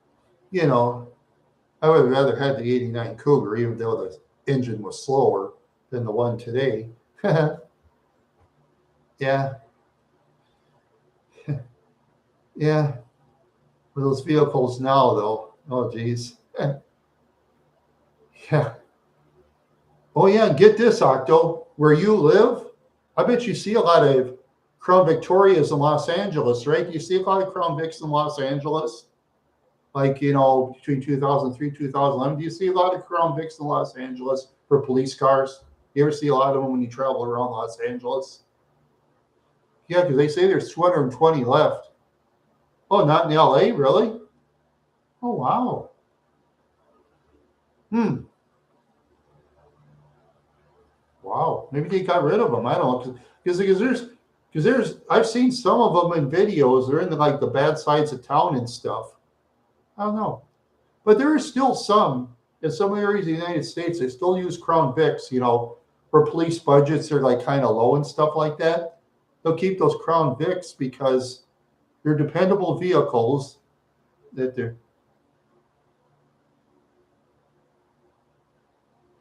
I would have rather had the 89 Cougar, even though the engine was slower than the one today. Yeah. Yeah. With those vehicles now, though. Oh, geez. Yeah. Oh, yeah. Get this, Octo. Where you live, I bet you see a lot of Crown Victorias in Los Angeles, right? You see a lot of Crown Vics in Los Angeles? Like, between 2003 2011. Do you see a lot of Crown Vics in Los Angeles for police cars? You ever see a lot of them when you travel around Los Angeles? Yeah, because they say there's 220 left. Oh, not in LA, really? Oh, wow. Wow. Maybe they got rid of them. I don't know. Because I've seen some of them in videos. They're in the bad sides of town and stuff. I don't know. But there are still some in some areas of the United States. They still use Crown Vics, where police budgets are kind of low and stuff like that. They'll keep those Crown Vics because they're dependable vehicles that they're.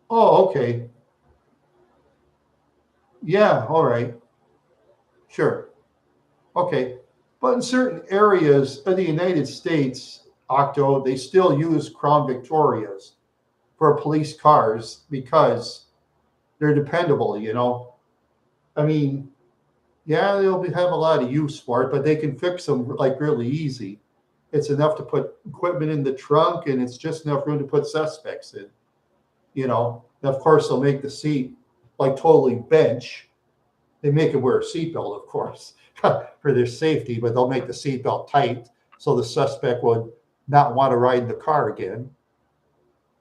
Oh, okay. Yeah, all right. Sure. Okay. But in certain areas of the United States, Octo, they still use Crown Victorias for police cars because they're dependable, I mean, yeah, they'll have a lot of use for it, but they can fix them really easy. It's enough to put equipment in the trunk, and it's just enough room to put suspects in. And of course, they'll make the seat totally bench. They make them wear a seatbelt, of course, for their safety, but they'll make the seatbelt tight so the suspect would not want to ride in the car again.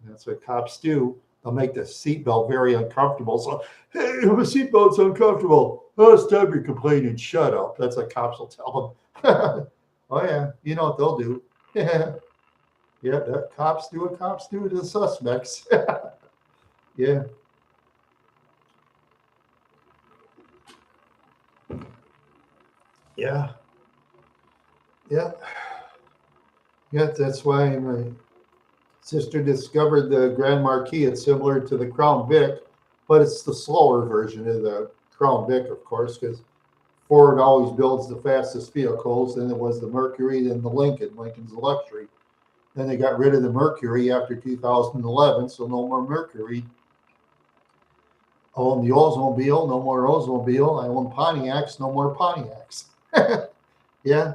That's what cops do. They'll make the seatbelt very uncomfortable. So, hey, my seatbelt's uncomfortable. Oh, it's time you're complaining. Shut up. That's what cops will tell them. Oh, yeah. You know what they'll do. Yeah. Yeah, cops do what cops do to the suspects. Yeah. Yeah. Yeah. Yeah, that's why my sister discovered the Grand Marquis. It's similar to the Crown Vic, but it's the slower version of the Crown Vic, of course, because Ford always builds the fastest vehicles. Then it was the Mercury, then the Lincoln. Lincoln's a luxury. Then they got rid of the Mercury after 2011, so no more Mercury. own the Oldsmobile, no more Oldsmobile. I own Pontiacs, no more Pontiacs. Yeah.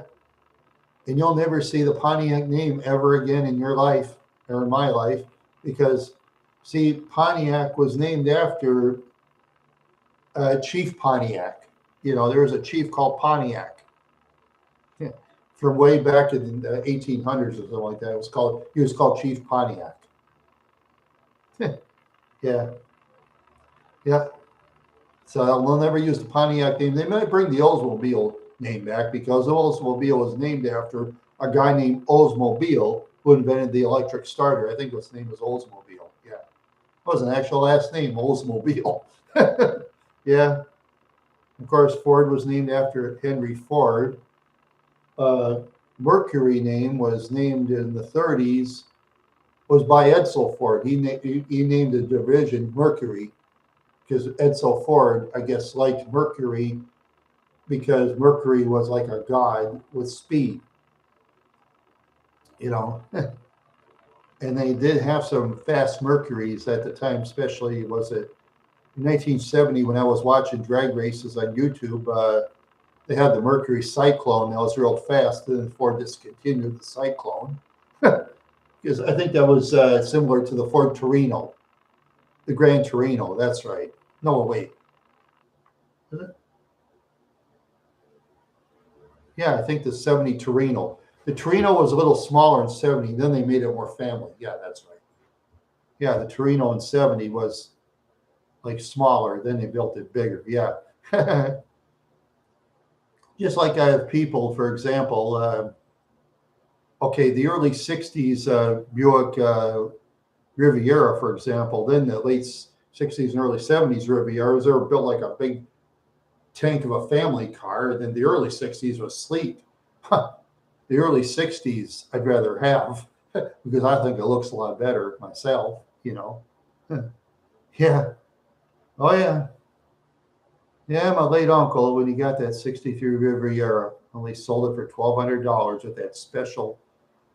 And you'll never see the Pontiac name ever again in your life or in my life because, see, Pontiac was named after Chief Pontiac. There was a chief called Pontiac. Yeah. From way back in the 1800s or something like that. He was called Chief Pontiac. Yeah. Yeah. So they'll never use the Pontiac name. They might bring the Oldsmobile name back because the Oldsmobile was named after a guy named Oldsmobile who invented the electric starter. I think his name was Oldsmobile. Yeah. That was an actual last name, Oldsmobile. Yeah. Of course, Ford was named after Henry Ford. Mercury name was named in the 30s, was by Edsel Ford. He named the division Mercury because Edsel Ford, I guess, liked Mercury because Mercury was like a god with speed, And they did have some fast Mercuries at the time, especially was it in 1970 when I was watching drag races on YouTube. They had the Mercury Cyclone that was real fast, and then Ford discontinued the Cyclone because I think that was similar to the Ford Torino, the Grand Torino. That's right. No, wait. Is it? Yeah, I think the 70 Torino. The Torino was a little smaller in 70, then they made it more family. Yeah, that's right. Yeah, the Torino in 70 was like smaller, then they built it bigger. Yeah. Just like I have people, for example, okay, the early 60s Buick Riviera, for example, then the late 60s and early 70s Rivieras, they were built like a big tank of a family car. And then the early 60s was sleek. The early 60s I'd rather have because I think it looks a lot better myself, Yeah. Oh, yeah. Yeah, my late uncle, when he got that 63 Riviera, only sold it for $1,200 with that special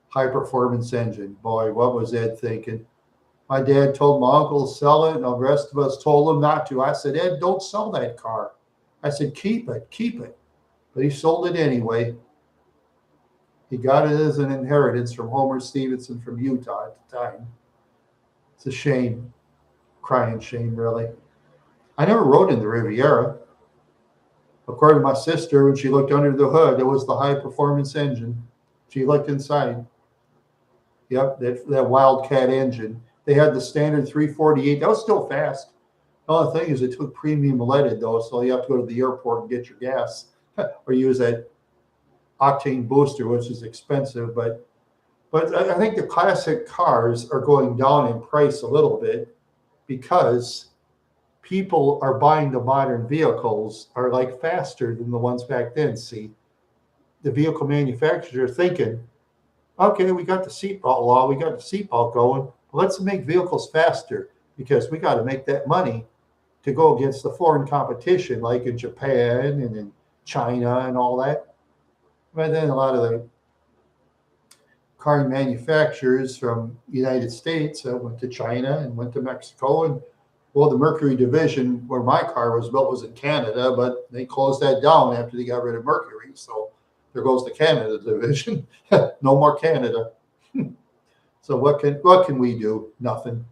high performance engine. Boy, what was Ed thinking? My dad told my uncle to sell it, and the rest of us told him not to. I said, Ed, don't sell that car. I said, keep it, keep it. But he sold it anyway. He got it as an inheritance from Homer Stevenson from Utah at the time. It's a shame, crying shame, really. I never rode in the Riviera. According to my sister, when she looked under the hood, it was the high performance engine. She looked inside. Yep, that Wildcat engine. They had the standard 348. That was still fast. The only thing is it took premium leaded, though, so you have to go to the airport and get your gas or use that octane booster, which is expensive. But I think the classic cars are going down in price a little bit because people are buying the modern vehicles are like faster than the ones back then. See, the vehicle manufacturers are thinking, okay, we got the seatbelt law, we got the seatbelt going. Let's make vehicles faster because we got to make that money to go against the foreign competition, like in Japan and in China and all that. But then a lot of the car manufacturers from the United States went to China and went to Mexico. And well, the Mercury division where my car was built was in Canada, but they closed that down after they got rid of Mercury. So there goes the Canada division. No more Canada. So what can we do? Nothing.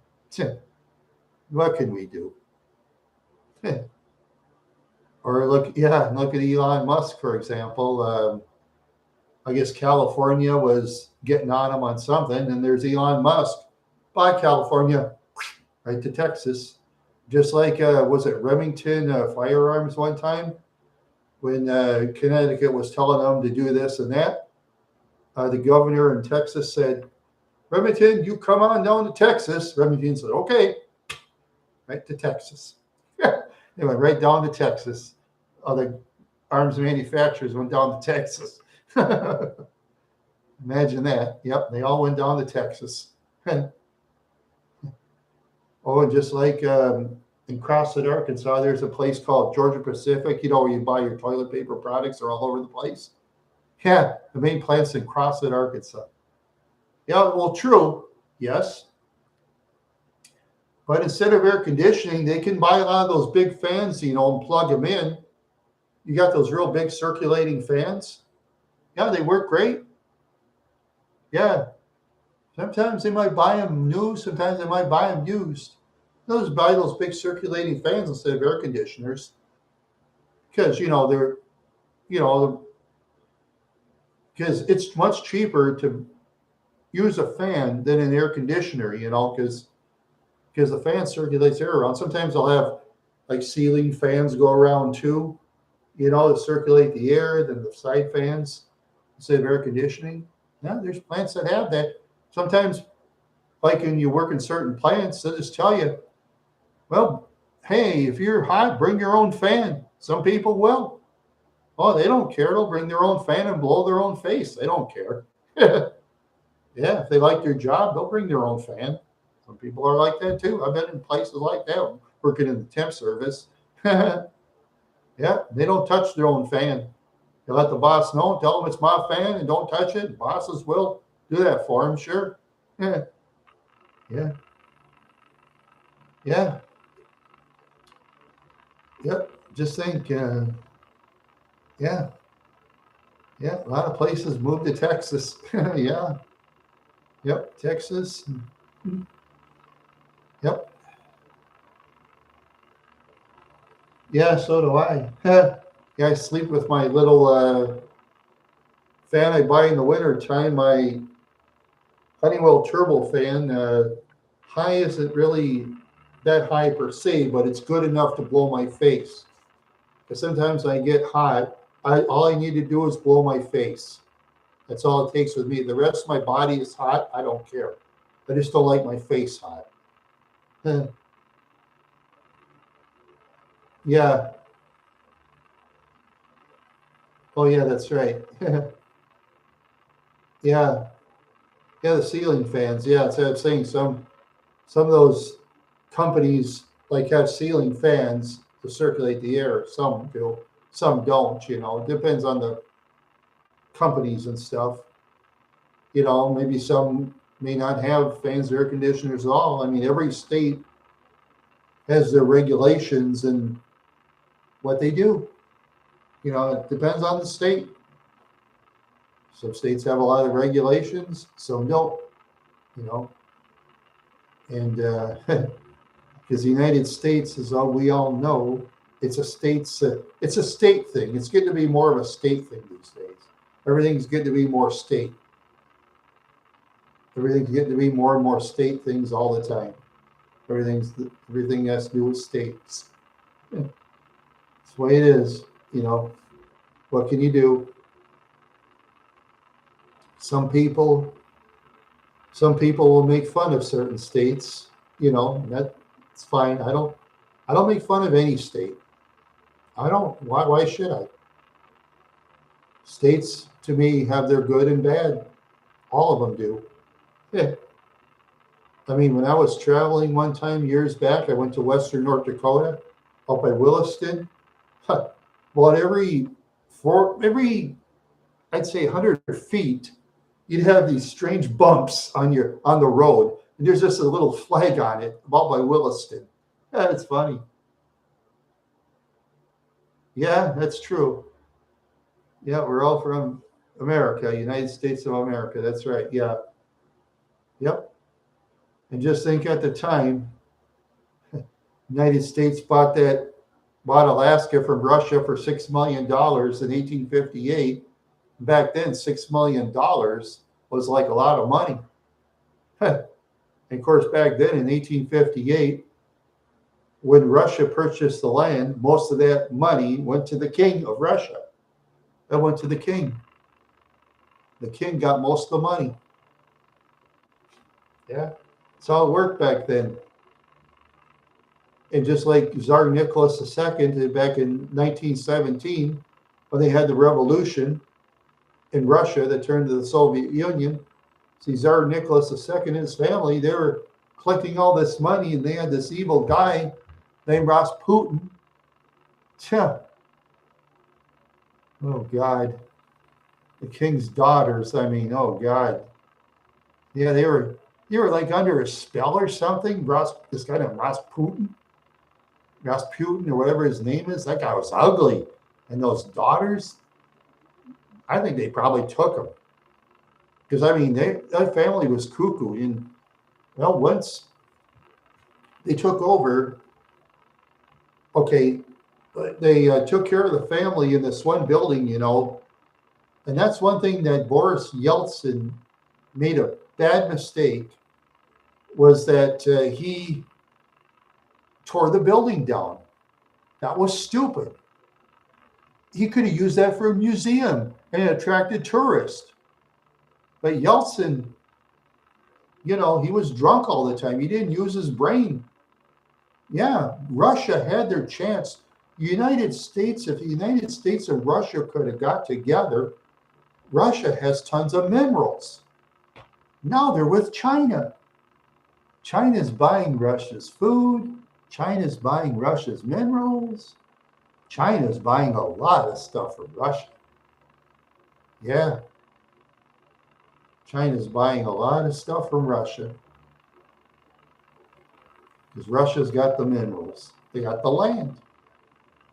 What can we do? Or look at Elon Musk, for example. I guess California was getting on him on something, and there's Elon Musk. Bye, California. Right to Texas. Just like, was it Remington Firearms one time? When Connecticut was telling them to do this and that, the governor in Texas said, Remington, you come on down to Texas. Remington said, okay, right to Texas. They went right down to Texas. Other arms manufacturers went down to Texas. Imagine that. Yep, they all went down to Texas. Oh, and just like in Crosset, Arkansas, there's a place called Georgia Pacific, where you buy your toilet paper products. They're all over the place. Yeah, the main plant's in Crosset, Arkansas. Yeah, well, true. Yes. But instead of air conditioning, they can buy a lot of those big fans, and plug them in. You got those real big circulating fans. Yeah, they work great. Yeah. Sometimes they might buy them new. Sometimes they might buy them used. They'll just buy those big circulating fans instead of air conditioners because they're you know because it's much cheaper to use a fan than an air conditioner. Because the fan circulates air around. Sometimes they'll have like ceiling fans go around too, to circulate the air. Then the side fans instead of air conditioning. Yeah, there's plants that have that. Sometimes, like when you work in certain plants, they'll just tell you, well, hey, if you're hot, bring your own fan. Some people will. Oh, they don't care. They'll bring their own fan and blow their own face. They don't care. Yeah, if they like their job, they'll bring their own fan. Some people are like that too. I've been in places like that, working in the temp service. Yeah, they don't touch their own fan. They let the boss know, tell them it's my fan and don't touch it. Bosses will do that for them, sure. Yeah, yeah, yeah, yep. Just think, yeah, yeah. A lot of places moved to Texas. Yeah, yep, Texas. Yep. Yeah, so do I. Yeah, I sleep with my little fan I buy in the winter time, my Honeywell turbo fan. High isn't really that high per se, but it's good enough to blow my face. Because sometimes I get hot, all I need to do is blow my face. That's all it takes with me. The rest of my body is hot. I don't care. I just don't like my face hot. Yeah. Oh, yeah, that's right. Yeah. Yeah, the ceiling fans. Yeah, so I'm saying some of those companies like have ceiling fans to circulate the air. Some do, some don't. It depends on the companies and stuff. Maybe some may not have fans or air conditioners at all. I mean, every state has their regulations and what they do. It depends on the state. Some states have a lot of regulations, some don't. You know, and because the United States, as all we all know, it's a state thing. It's getting to be more of a state thing these days. Everything's getting to be more state. Everything's getting to be more and more state things all the time. Everything has to do with states. Yeah. That's the way it is. What can you do? Some people will make fun of certain states. That's fine. I don't make fun of any state. I don't. Why should I? States to me have their good and bad. All of them do. Yeah. I mean, when I was traveling one time years back, I went to Western North Dakota, up by Williston. Well, every I'd say 100 feet, you'd have these strange bumps on the road, and there's just a little flag on it, about by Williston. Yeah, it's funny. Yeah, that's true. Yeah, we're all from America, United States of America. That's right. Yeah. Yep. And just think at the time, United States bought Alaska from Russia for $6 million in 1858. Back then, $6 million was like a lot of money. And of course, back then in 1858, when Russia purchased the land, most of that money went to the king of Russia. That went to the king. The king got most of the money. Yeah, that's how it worked back then. And just like Tsar Nicholas II back in 1917, when they had the revolution in Russia that turned to the Soviet Union, see, Tsar Nicholas II and his family, they were collecting all this money, and they had this evil guy named Rasputin. Yeah. Oh, God. The king's daughters, I mean, oh, God. Yeah, they were You were like under a spell or something. This guy named Rasputin or whatever his name is. That guy was ugly, and those daughters. I think they probably took him because I mean that family was cuckoo. And well, once they took over, okay, they took care of the family in this one building, and that's one thing that Boris Yeltsin made a bad mistake was that he tore the building down. That was stupid. He could have used that for a museum and attracted tourists. But Yeltsin, he was drunk all the time. He didn't use his brain. Yeah, Russia had their chance. United States, if the United States and Russia could have got together, Russia has tons of minerals. Now they're with China. China's buying Russia's food. China's buying Russia's minerals. China's buying a lot of stuff from Russia. Yeah. China's buying a lot of stuff from Russia. Because Russia's got the minerals. They got the land.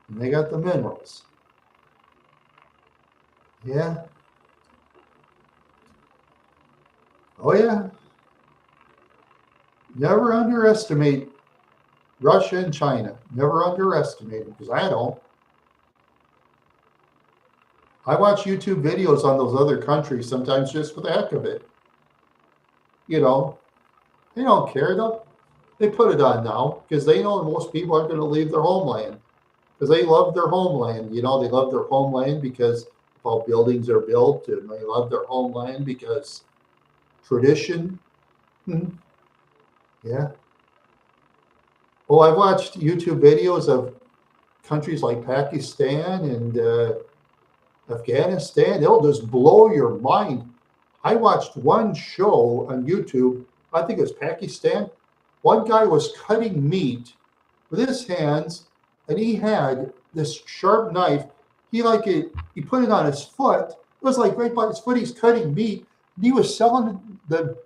And they got the minerals. Yeah. Oh, yeah. Never underestimate Russia and China. Never underestimate them, because I don't. I watch YouTube videos on those other countries sometimes just for the heck of it. They don't care. They put it on now because they know most people aren't going to leave their homeland because they love their homeland. They love their homeland because all buildings are built, and they love their homeland because tradition. Yeah. Oh, I've watched YouTube videos of countries like Pakistan and Afghanistan. They'll just blow your mind. I watched one show on YouTube. I think it was Pakistan. One guy was cutting meat with his hands, and he had this sharp knife. He put it on his foot. It was like right by his foot. He's cutting meat. And he was selling the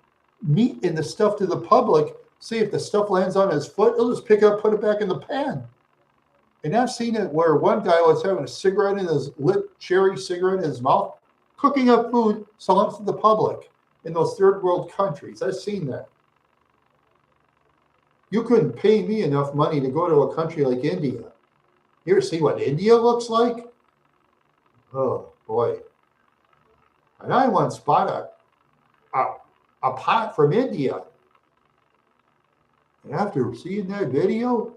meat and the stuff to the public. See if the stuff lands on his foot, he'll just pick it up, put it back in the pan. And I've seen it where one guy was having a cigarette in his lit cherry cigarette in his mouth, cooking up food, selling it to the public in those third world countries. I've seen that. You couldn't pay me enough money to go to a country like India. You ever see what India looks like? Oh boy. And I once bought a pot from India. And after seeing that video,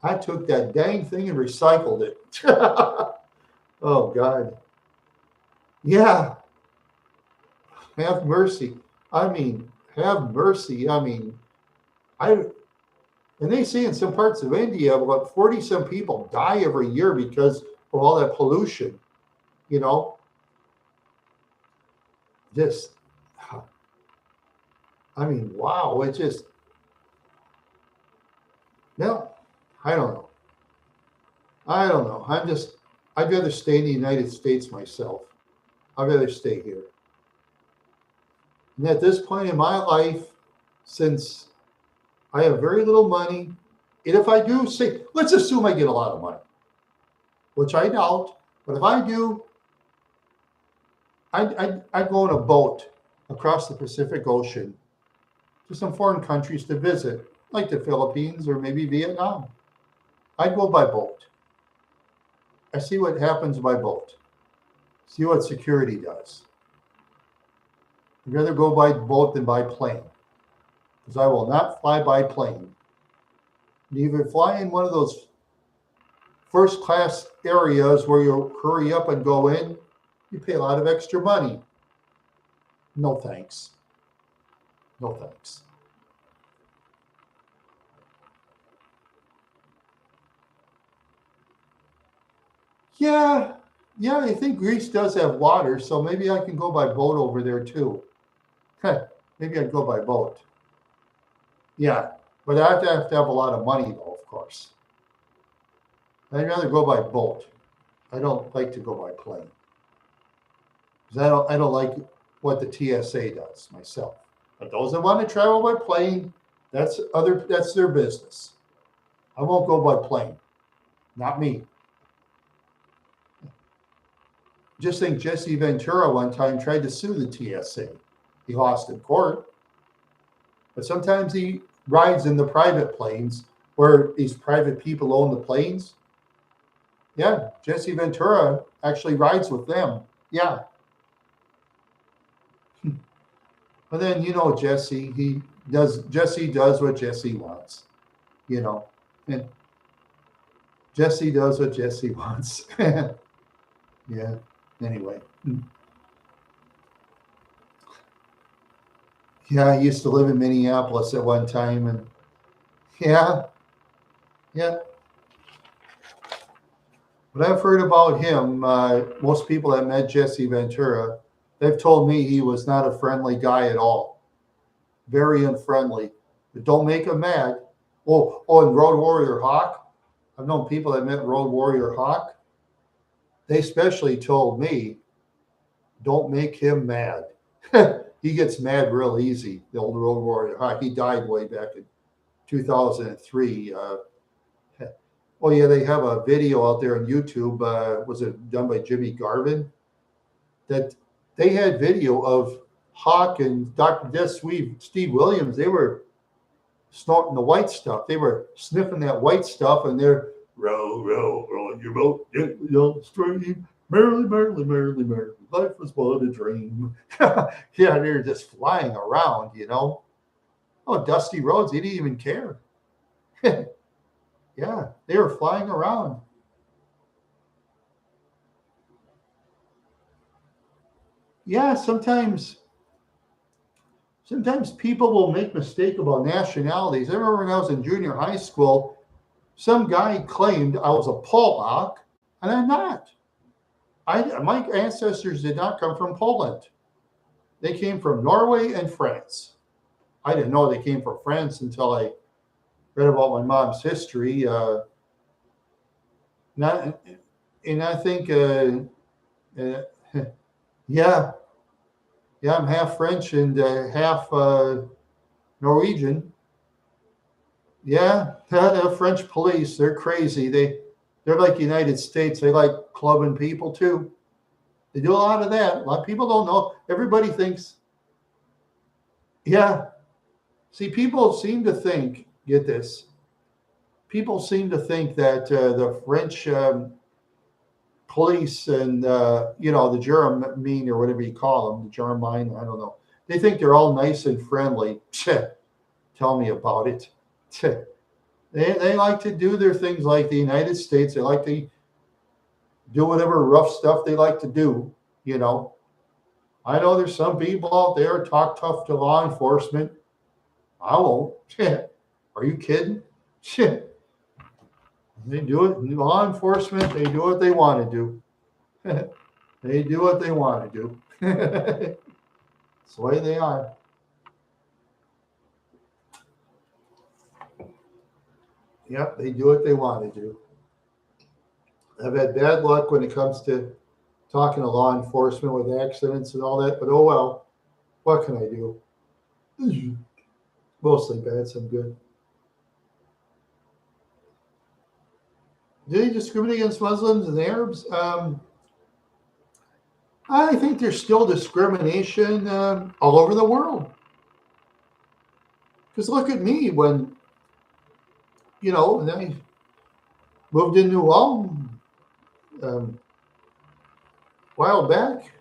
I took that dang thing and recycled it. Oh, God. Yeah. Have mercy. Have mercy. And they say in some parts of India, about 40-some people die every year because of all that pollution. Wow. It just, no, I don't know. I'd rather stay in the United States myself. I'd rather stay here. And at this point in my life, since I have very little money, and if I do, let's assume I get a lot of money, which I doubt, but if I do, I'd go on a boat across the Pacific Ocean to some foreign countries to visit, like the Philippines or maybe Vietnam. I'd go by boat. I see what happens by boat. See what security does. I'd rather go by boat than by plane, because I will not fly by plane. And even fly in one of those first class areas where you hurry up and go in, you pay a lot of extra money. No thanks. No thanks. Yeah, I think Greece does have water, so maybe I can go by boat over there too. Maybe I'd go by boat. Yeah, but I have to have a lot of money though, of course. I'd rather go by boat. I don't like to go by plane. Because I don't like what the TSA does myself. But those that want to travel by plane, that's their business. I won't go by plane. Not me. Just think Jesse Ventura one time tried to sue the TSA. He lost in court. But sometimes he rides in the private planes where these private people own the planes. Yeah, Jesse Ventura actually rides with them. Yeah. But then, Jesse does what Jesse wants. And Jesse does what Jesse wants. Yeah. Anyway. Yeah, I used to live in Minneapolis at one time, and yeah. What I've heard about him, most people that met Jesse Ventura, they've told me he was not a friendly guy at all. Very unfriendly. But don't make him mad. Oh, and Road Warrior Hawk. I've known people that met Road Warrior Hawk. They especially told me, don't make him mad. He gets mad real easy, the old Road Warrior Hawk. He died way back in 2003. Oh, yeah, they have a video out there on YouTube. Was it done by Jimmy Garvin? That they had video of Hawk and Dr. Steve Williams. They were snorting the white stuff. They were sniffing that white stuff, and they're row, row, row on your boat, down stream, merrily, merrily, merrily, merrily. Life was but a dream. Yeah, they're just flying around, Oh, Dusty Rhodes, he didn't even care. Yeah, they were flying around. Yeah, sometimes people will make mistake about nationalities. I remember when I was in junior high school, some guy claimed I was a Polak, and I'm not. My ancestors did not come from Poland. They came from Norway and France. I didn't know they came from France until I read about my mom's history. And I think, yeah, I'm half French and half Norwegian. Yeah, the French police, they're crazy. They're like the United States. They like clubbing people too. They do a lot of that. A lot of people don't know. Everybody thinks, yeah. See, people seem to think, get this, people seem to think that the French police and, the German, or whatever you call them, the German, I don't know. They think they're all nice and friendly. Tell me about it. They like to do their things like the United States. They like to do whatever rough stuff they like to do, I know there's some people out there talk tough to law enforcement. I won't. Are you kidding? They do it. Law enforcement, they do what they want to do. They do what they want to do. It's the way they are. Yep, they do what they want to do. I've had bad luck when it comes to talking to law enforcement with accidents and all that, but oh well. What can I do? Mostly bad, some good. Do they discriminate against Muslims and Arabs? I think there's still discrimination all over the world. Because look at me when I moved in New Ulm a while back,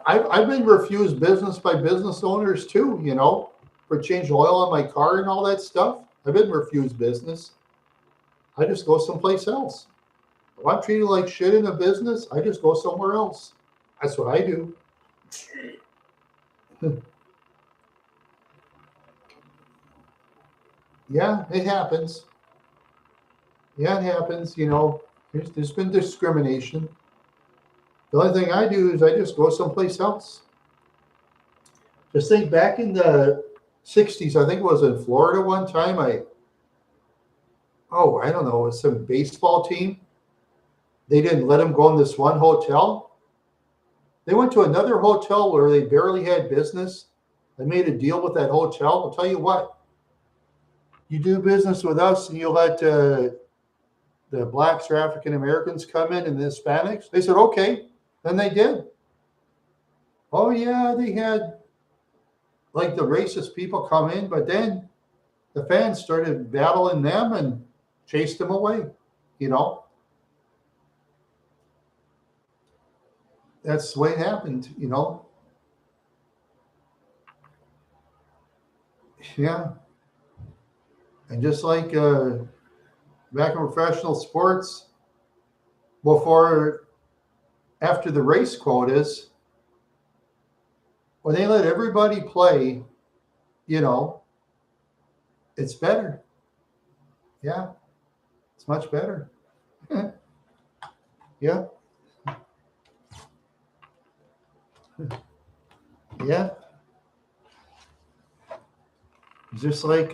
I've been refused business by business owners too, for changing oil on my car and all that stuff. I've been refused business. I just go someplace else. If I'm treated like shit in a business, I just go somewhere else. That's what I do. Yeah, it happens. Yeah, it happens. There's been discrimination. The only thing I do is I just go someplace else. Just think back in the 60s, I think it was in Florida one time. I don't know, it was some baseball team. They didn't let them go in this one hotel. They went to another hotel where they barely had business. They made a deal with that hotel. I'll tell you what, you do business with us and you let the blacks or African Americans come in and the Hispanics. They said, okay. Then they did. Oh, yeah, they had like the racist people come in, but then the fans started battling them and chased them away. You know, that's the way it happened, you know. Yeah. And just like back in professional sports, after the race quotas, when they let everybody play, you know, it's better. Yeah, it's much better. Yeah. Yeah. Just like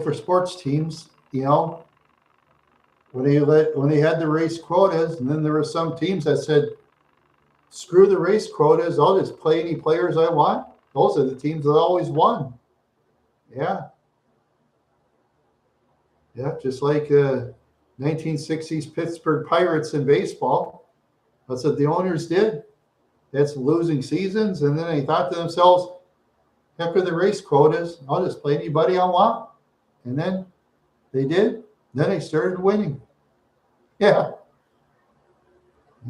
for sports teams, you know, when they had the race quotas, and then there were some teams that said, screw the race quotas, I'll just play any players I want. Those are the teams that always won. Yeah. Yeah, just like 1960s Pittsburgh Pirates in baseball. That's what the owners did. That's losing seasons, and then they thought to themselves, heck with the race quotas, I'll just play anybody I want. And then they did. Then they started winning. Yeah.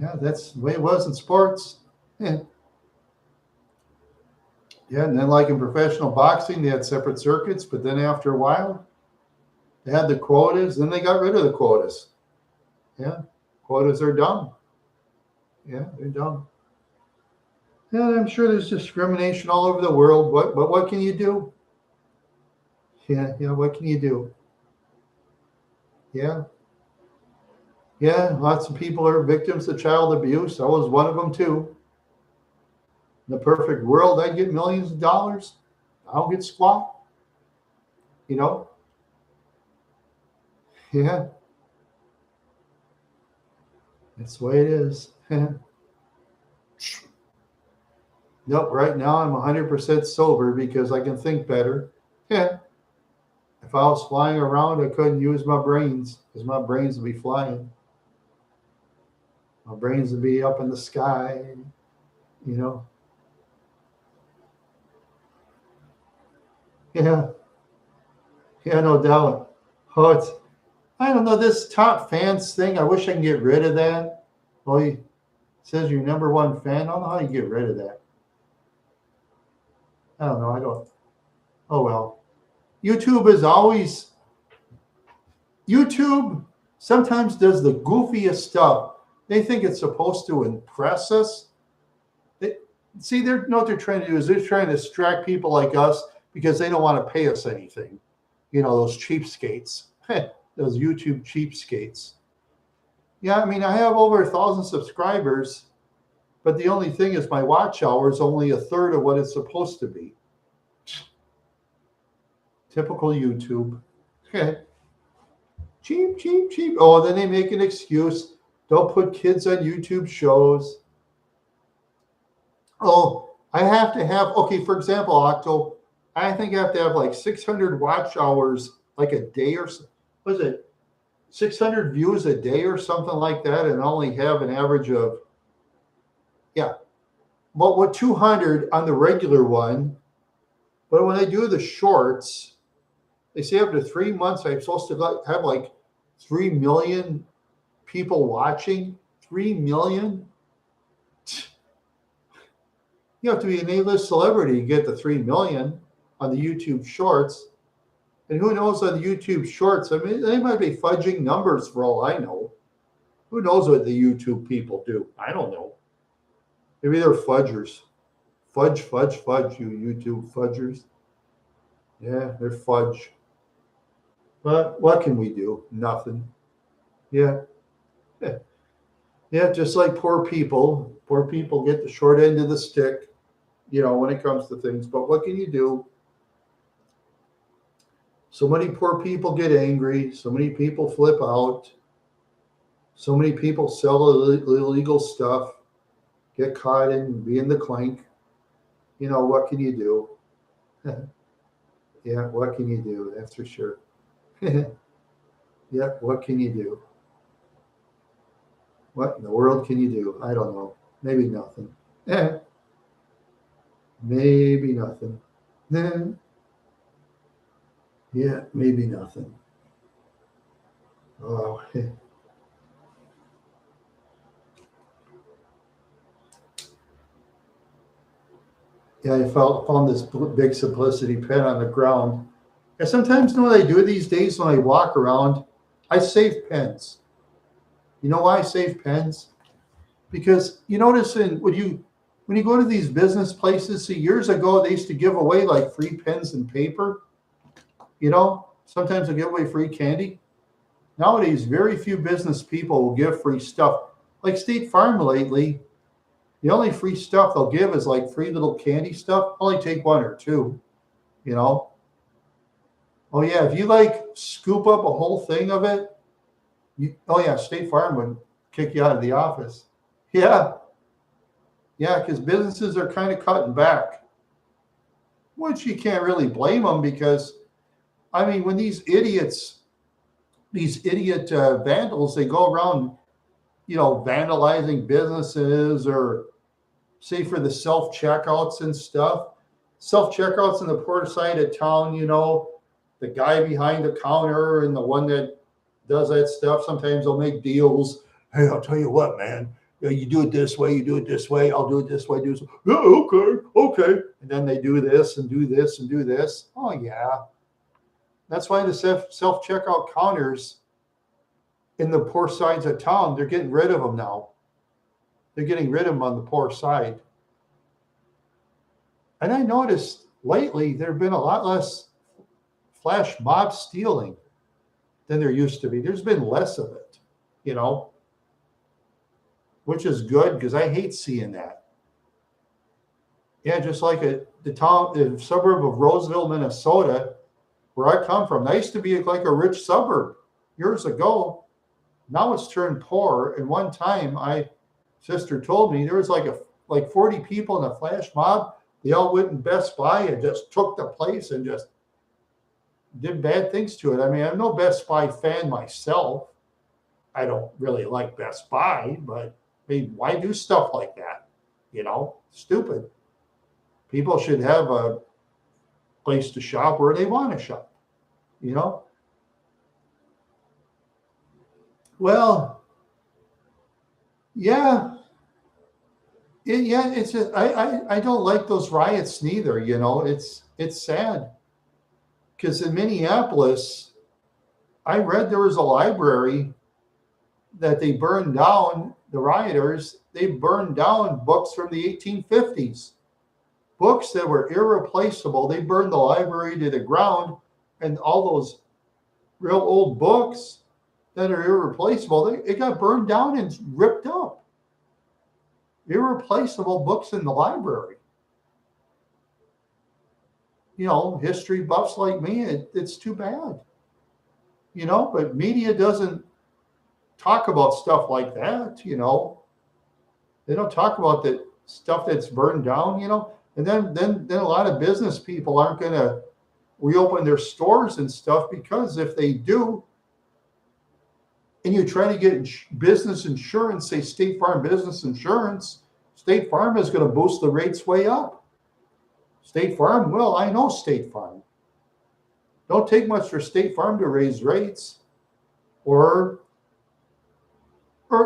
Yeah, that's the way it was in sports. Yeah. Yeah, and then like in professional boxing, they had separate circuits, but then after a while, they had the quotas, then they got rid of the quotas. Yeah, quotas are dumb. Yeah, they're dumb. Yeah, I'm sure there's discrimination all over the world. But what can you do? Yeah, what can you do? Yeah. Yeah, lots of people are victims of child abuse. I was one of them too. In the perfect world, I'd get millions of dollars. I don't get squat. You know? Yeah, that's the way it is. Nope, right now I'm 100% sober because I can think better. Yeah. If I was flying around, I couldn't use my brains because my brains would be flying. My brains would be up in the sky, you know? Yeah. Yeah, no doubt. Oh, I don't know, this top fans thing, I wish I can get rid of that. Well, he says you're number one fan. I don't know how you get rid of that. I don't know. I don't. Oh, well. YouTube sometimes does the goofiest stuff. They think it's supposed to impress us. What they're trying to do is they're trying to distract people like us because they don't want to pay us anything. You know, those cheapskates, those YouTube cheapskates. Yeah, I mean, I have over 1,000 subscribers, but the only thing is my watch hour is only a third of what it's supposed to be. Typical YouTube. Cheap, cheap, cheap. Oh, then they make an excuse. Don't put kids on YouTube shows. Oh, I have to have, okay, for example, Octo, I think I have to have like 600 watch hours like a day or so. What is it? 600 views a day or something like that, and only have an average of, yeah. Well, what 200 on the regular one, but when I do the shorts, they say after 3 months I'm supposed to have like 3 million people watching. 3 million. You have to be an A-list celebrity to get the 3 million on the YouTube shorts. And who knows on the YouTube shorts? I mean, they might be fudging numbers for all I know. Who knows what the YouTube people do? I don't know. Maybe they're fudgers. Fudge, fudge, fudge, you YouTube fudgers. Yeah, they're fudge. But what can we do? Nothing. Yeah. Yeah, just like poor people. Poor people get the short end of the stick, you know, when it comes to things. But what can you do? So many poor people get angry. So many people flip out. So many people sell illegal stuff, get caught and be in the clink. What can you do? Yeah, what can you do? That's for sure. Yeah, what can you do? What in the world can you do? I don't know. Maybe nothing. Eh, maybe nothing. Eh, yeah, maybe nothing. Oh, yeah, I found this big simplicity pen on the ground. And sometimes, what I do these days when I walk around, I save pens. You know why I save pens? Because you notice when you go to these business places, see, years ago they used to give away like free pens and paper. Sometimes they give away free candy. Nowadays, very few business people will give free stuff. Like State Farm lately, the only free stuff they'll give is like free little candy stuff. Only take one or two, you know. Oh yeah, if you like scoop up a whole thing of it, oh yeah, State Farm would kick you out of the office. Yeah, yeah, because businesses are kind of cutting back, which you can't really blame them because I mean, when these idiot vandals, they go around, vandalizing businesses or say for the self checkouts and stuff. Self checkouts in the poor side of town, the guy behind the counter and the one that does that stuff. Sometimes they'll make deals. Hey, I'll tell you what, man. You do it this way, you do it this way, I'll do it this way, do this. Yeah, okay, okay. And then they do this and do this and do this. Oh yeah. That's why the self checkout counters in the poor sides of town, they're getting rid of them now. They're getting rid of them on the poor side. And I noticed lately there have been a lot less flash mob stealing than there used to be. There's been less of it, which is good because I hate seeing that. Yeah, just like the suburb of Roseville, Minnesota, where I come from. That used to be like a rich suburb years ago. Now it's turned poor. And one time, my sister told me there was like 40 people in a flash mob. They all went in Best Buy and just took the place and just did bad things to it. I mean, I'm no Best Buy fan myself. I don't really like Best Buy, but I mean, why do stuff like that? Stupid. People should have a place to shop where they want to shop, Well, yeah, yeah. I don't like those riots neither. It's sad because in Minneapolis, I read there was a library that they burned down. The rioters, they burned down books from the 1850s, books that were irreplaceable. They burned the library to the ground, and all those real old books that are irreplaceable, it got burned down and ripped up. Irreplaceable books in the library. History buffs like me, it's too bad. But media doesn't talk about stuff like that. They don't talk about the stuff that's burned down. And then a lot of business people aren't going to reopen their stores and stuff because if they do, and you try to get business insurance, say State Farm business insurance, State Farm is going to boost the rates way up. State Farm will. I know State Farm. Don't take much for State Farm to raise rates or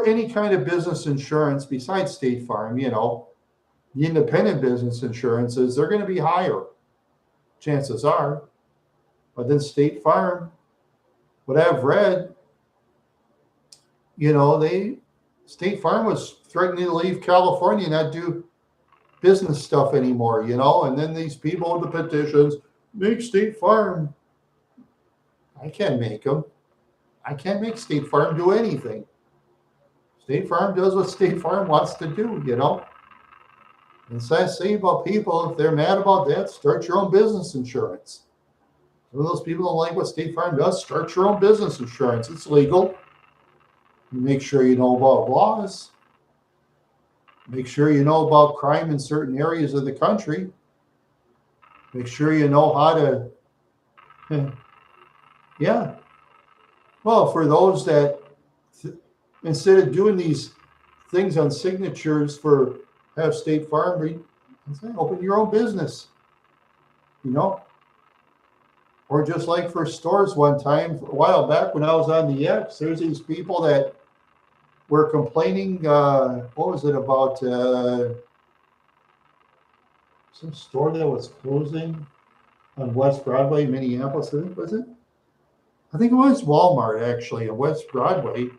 any kind of business insurance besides State Farm, the independent business insurances, they're going to be higher, chances are. But then State Farm, what I've read, State Farm was threatening to leave California and not do business stuff anymore, and then these people with the petitions, make State Farm. I can't make them. I can't make State Farm do anything. State Farm does what State Farm wants to do, And so I say about people, if they're mad about that, start your own business insurance. Some of those people don't like what State Farm does. Start your own business insurance. It's legal. Make sure you know about laws. Make sure you know about crime in certain areas of the country. Make sure you know how to, yeah. Well, for those that, instead of doing these things on signatures for have State Farm, open your own business, you know? Or just like for stores one time, a while back when I was on the X, there's these people that were complaining, what was it about, some store that was closing on West Broadway, Minneapolis, I think, was it? I think it was Walmart, actually, on West Broadway.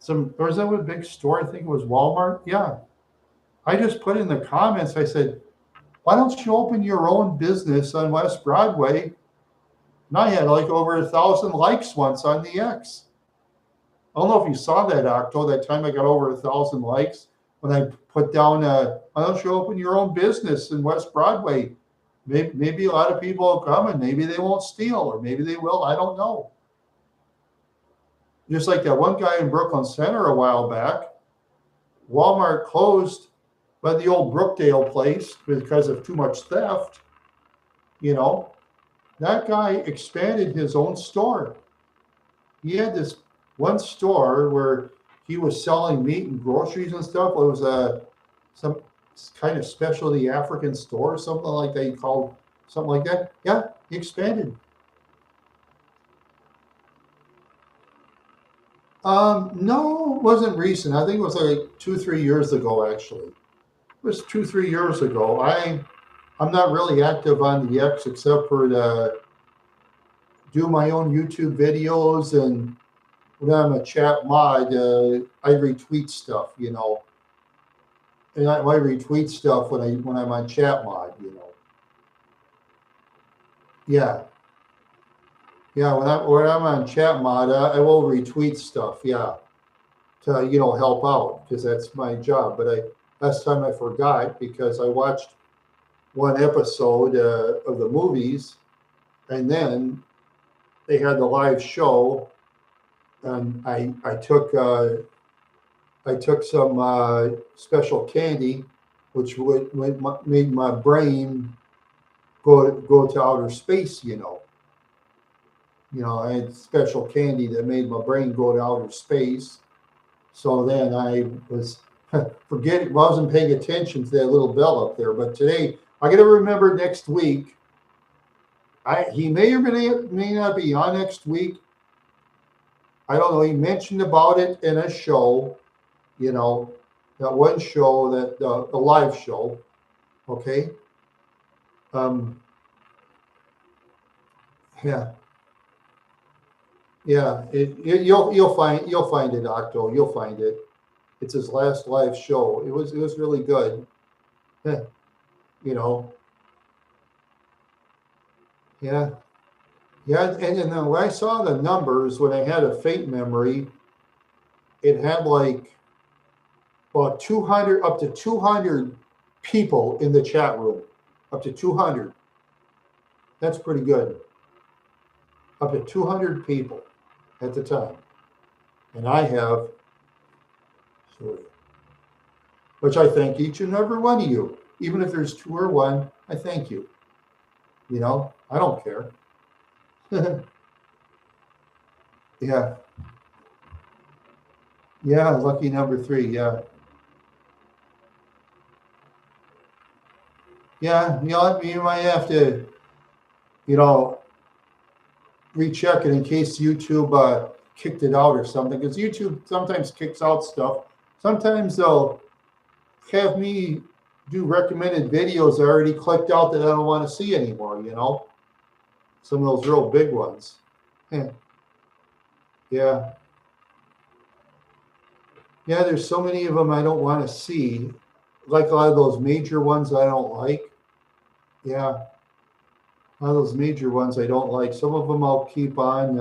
Or is that a big store? I think it was Walmart. Yeah. I just put in the comments, I said, why don't you open your own business on West Broadway? And I had like over 1,000 likes once on the X. I don't know if you saw that, Octo, that time I got over 1,000 likes when I put down, why don't you open your own business in West Broadway? Maybe a lot of people will come and maybe they won't steal, or maybe they will. I don't know. Just like that one guy in Brooklyn Center a while back, Walmart closed by the old Brookdale place because of too much theft. You know, that guy expanded his own store. He had this one store where he was selling meat and groceries and stuff. It was some kind of specialty African store, something like that. He called something like that. Yeah, he expanded. No, it wasn't recent. I think it was like 2-3 years ago, actually. It was 2-3 years ago. I'm not really active on the X except for to do my own YouTube videos, and when I'm a chat mod, I retweet stuff, you know. And I retweet stuff when I'm on chat mod, you know. Yeah. Yeah, when I'm on chat mod, I will retweet stuff, yeah, to, you know, help out, because that's my job. But last time I forgot because I watched one episode of the movies, and then they had the live show, and I took some special candy, which made my brain go to outer space, you know. You know, I had special candy that made my brain go to outer space. So then I was wasn't paying attention to that little bell up there. But today, I got to remember next week. He may or may not be on next week. I don't know. He mentioned about it in a show, you know, that one show, that the live show. Okay. Yeah. Yeah, you'll find it, Octo. You'll find it. It's his last live show. It was really good. You know. Yeah. Yeah, and then when I saw the numbers, when I had a fate memory, it had like about 200, up to 200 people in the chat room. Up to 200. That's pretty good. Up to 200 people at the time. And I have 3. Which I thank each and every one of you. Even if there's 2 or 1, I thank you. You know, I don't care. Yeah. Yeah, lucky number 3, yeah. Yeah, you know, you might have to, you know, recheck it in case YouTube kicked it out or something, because YouTube sometimes kicks out stuff. Sometimes they'll have me do recommended videos I already clicked out that I don't want to see anymore, you know? Some of those real big ones. Yeah. Yeah, there's so many of them I don't want to see. Like a lot of those major ones I don't like. Yeah. A lot of those major ones I don't like. Some of them I'll keep on.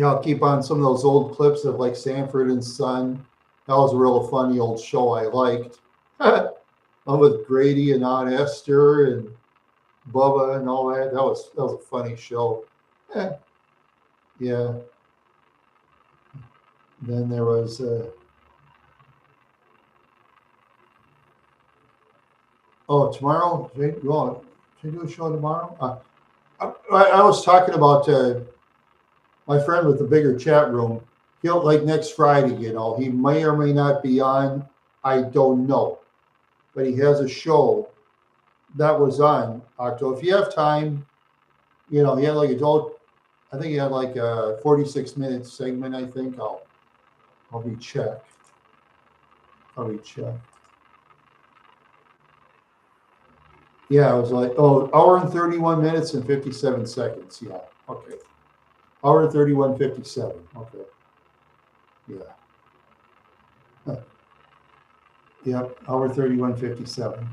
I'll keep on some of those old clips of like Sanford and Son. That was a real funny old show I liked. With Grady and Aunt Esther, and Bubba and all that. That was a funny show. Eh, yeah. Then there was oh, tomorrow. Should I do a show tomorrow? I was talking about my friend with the bigger chat room. He'll like next Friday. He may or may not be on. I don't know, but he has a show that was on October. If you have time, he had like adult. I think he had like a 46-minute segment. I think I'll be check. I'll be check. Yeah, it was like hour and 31 minutes and 57 seconds. Yeah, okay. Hour and 31:57. Okay. Yeah. Huh. Yep. Hour 31:57.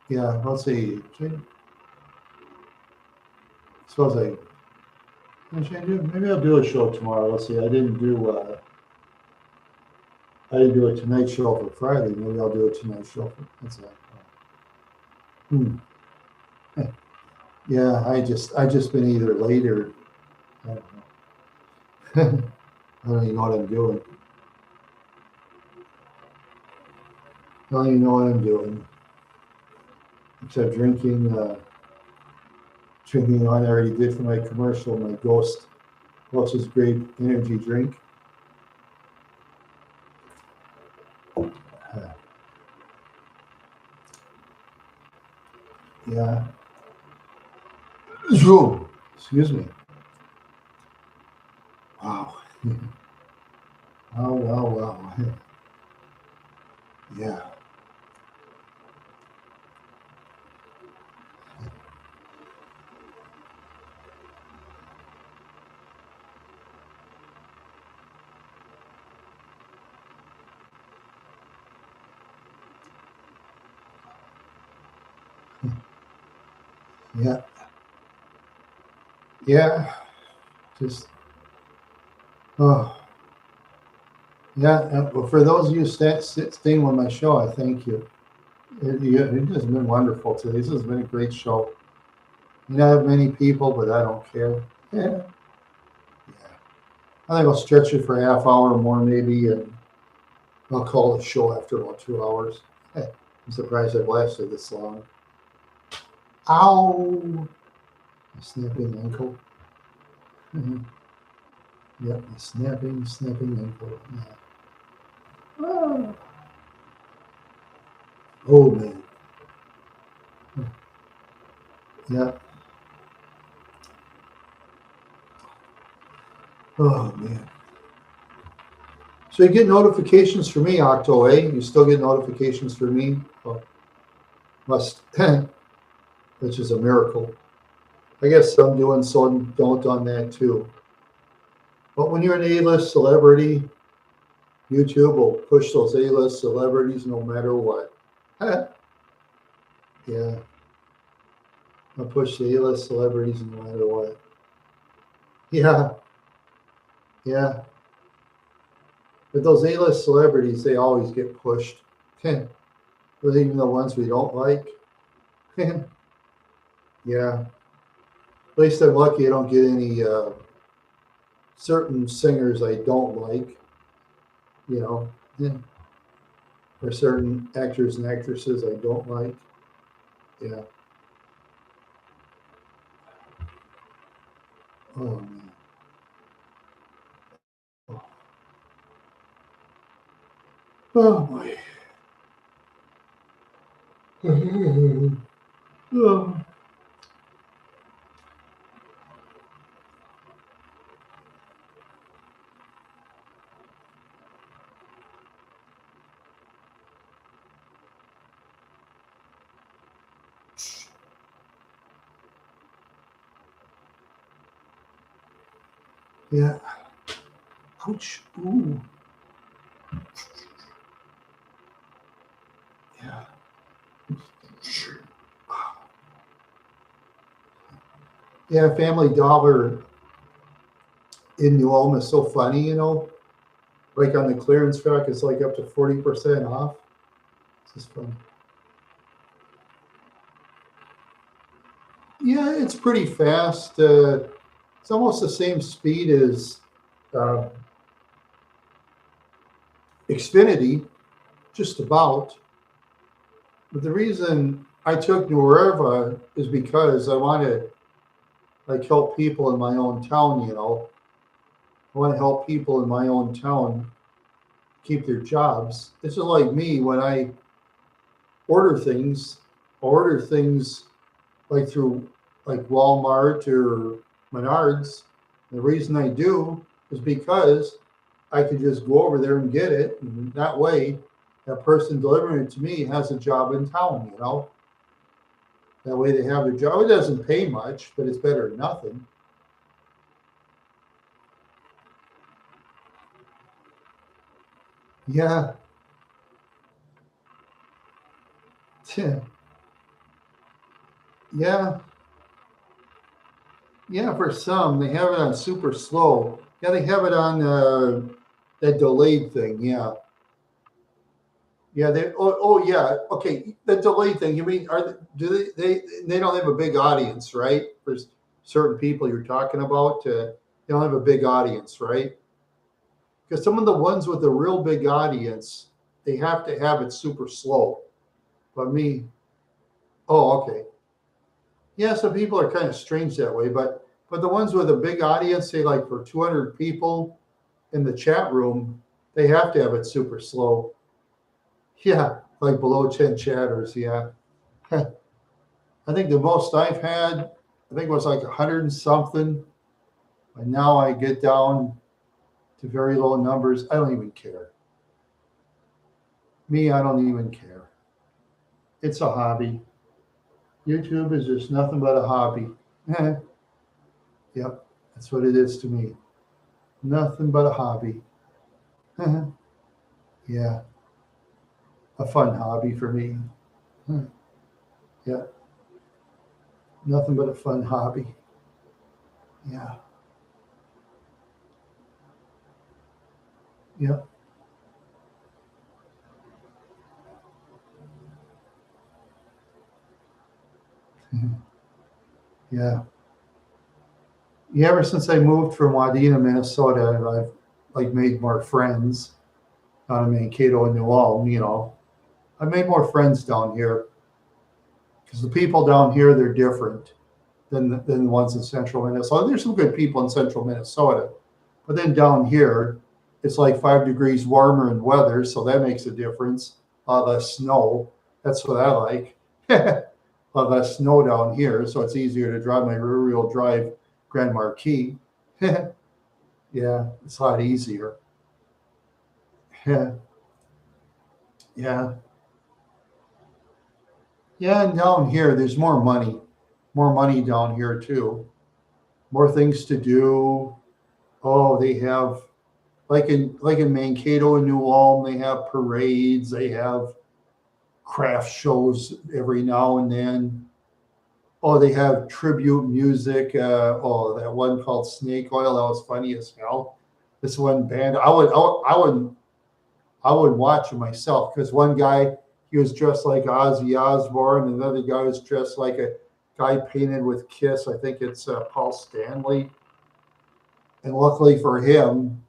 Yeah. Let's see. Suppose should I do? Maybe I'll do a show tomorrow. Let's see. I didn't do a Tonight Show for Friday. Maybe I'll do a Tonight Show. That's it. Hmm. Yeah. I just been either late or I don't know. I don't even know what I'm doing. I don't even know what I'm doing. Except drinking what I already did for my commercial, my Ghost Welch's Grape energy drink. Yeah. Ooh, excuse me. Wow. Oh, wow. Yeah. Yeah. Yeah. Just, oh, yeah. Well, for those of you staying with my show, I thank you. It has been wonderful today. This has been a great show. Not have many people, but I don't care. Yeah. Yeah. I think I'll stretch it for a half hour or more, maybe, and I'll call it a show after about 2 hours. I'm surprised I've lasted this long. Ow! A snapping ankle. Yep, a snapping ankle. Yeah. Ah. Oh man. Yeah. Oh man. So you get notifications for me, Octo, eh? You still get notifications for me? Oh, must, which is a miracle. I guess some do and some don't on that too. But when you're an A-list celebrity, YouTube will push those A-list celebrities no matter what. Yeah, I'll push the A-list celebrities no matter what. Yeah, yeah. But those A-list celebrities, they always get pushed. Even the ones we don't like. Yeah. At least I'm lucky I don't get any certain singers I don't like, you know, or certain actors and actresses I don't like. Yeah. Oh man. Oh boy. Oh. Yeah. Ouch. Ooh. Yeah. Yeah. Family Dollar in New Ulm is so funny. Like on the clearance rack, it's like up to 40% off. This is fun. Yeah, it's pretty fast. It's almost the same speed as uh, Xfinity, just about. But the reason I took Nueva is because I want to like help people in my own town. I want to help people in my own town keep their jobs. This is like me when I order things. I order things like through like Walmart or Menards. The reason I do is because I could just go over there and get it, and that way, that person delivering it to me has a job in town. That way they have a job. It doesn't pay much, but it's better than nothing. Yeah, yeah, yeah. For some, they have it on super slow. Yeah, they have it on that delayed thing. Yeah, yeah. Oh yeah. Okay, the delayed thing. You mean do they don't have a big audience, right? For certain people you're talking about, they don't have a big audience, right? Because some of the ones with a real big audience, they have to have it super slow. But me, oh, okay. Yeah, some people are kind of strange that way, but the ones with a big audience, say like for 200 people in the chat room, they have to have it super slow. Yeah, like below 10 chatters. Yeah. I think the most I've had, I think it was like 100 and something. And now I get down to very low numbers. I don't even care. Me, I don't even care. It's a hobby. YouTube is just nothing but a hobby. Yep, that's what it is to me. Nothing but a hobby. Yeah, a fun hobby for me. Yeah, nothing but a fun hobby. Yeah, yeah, yeah. Yeah, ever since I moved from Wadena, Minnesota, I've like made more friends down in Mankato and New Ulm. I've made more friends down here because the people down here they're different than the ones in central Minnesota. There's some good people in central Minnesota, but then down here, it's like 5 degrees warmer in weather, so that makes a difference. A lot less snow. That's what I like. A lot less snow down here, so it's easier to drive my rear-wheel drive Grand Marquis. Yeah, it's a lot easier. Yeah, yeah, and down here, there's more money down here too, more things to do. Oh, they have like in Mankato and New Ulm, they have parades, they have craft shows every now and then. Oh, they have tribute music. Oh, that one called Snake Oil, that was funny as hell. This one band, I would watch it myself because one guy he was dressed like Ozzy Osbourne, and another guy was dressed like a guy painted with Kiss. I think it's Paul Stanley. And luckily for them,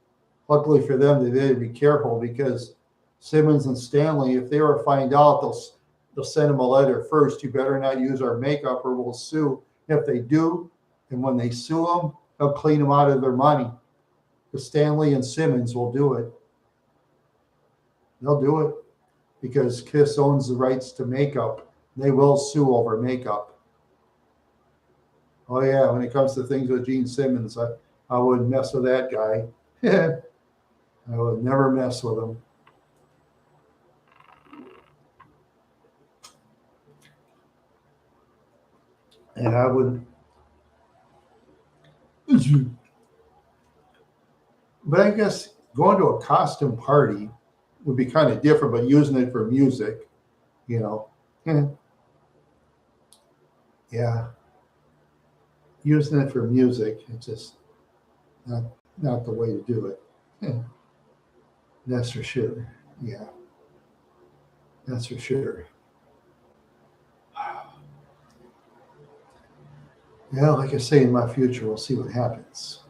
they did be careful because Simmons and Stanley, if they ever find out, they'll send them a letter first. You better not use our makeup or we'll sue. If they do, and when they sue them, they'll clean them out of their money. Because Stanley and Simmons will do it. They'll do it because Kiss owns the rights to makeup. They will sue over makeup. Oh yeah, when it comes to things with Gene Simmons, I wouldn't mess with that guy. I would never mess with him. And I would, but I guess going to a costume party would be kind of different, but using it for music, you know, eh, yeah, using it for music, it's just not not the way to do it. Eh, that's for sure. Yeah, that's for sure. Yeah, like I say, in my future, we'll see what happens.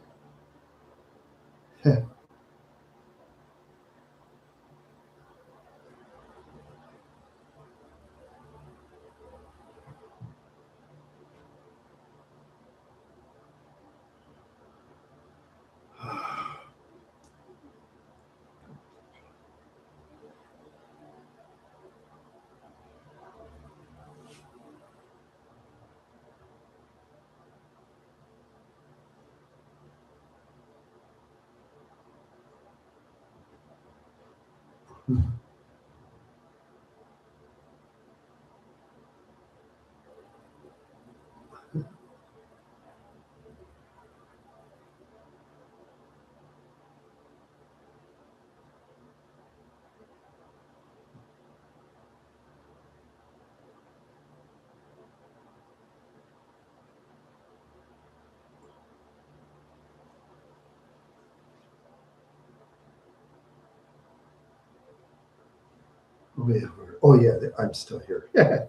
Oh yeah, I'm still here. Yeah,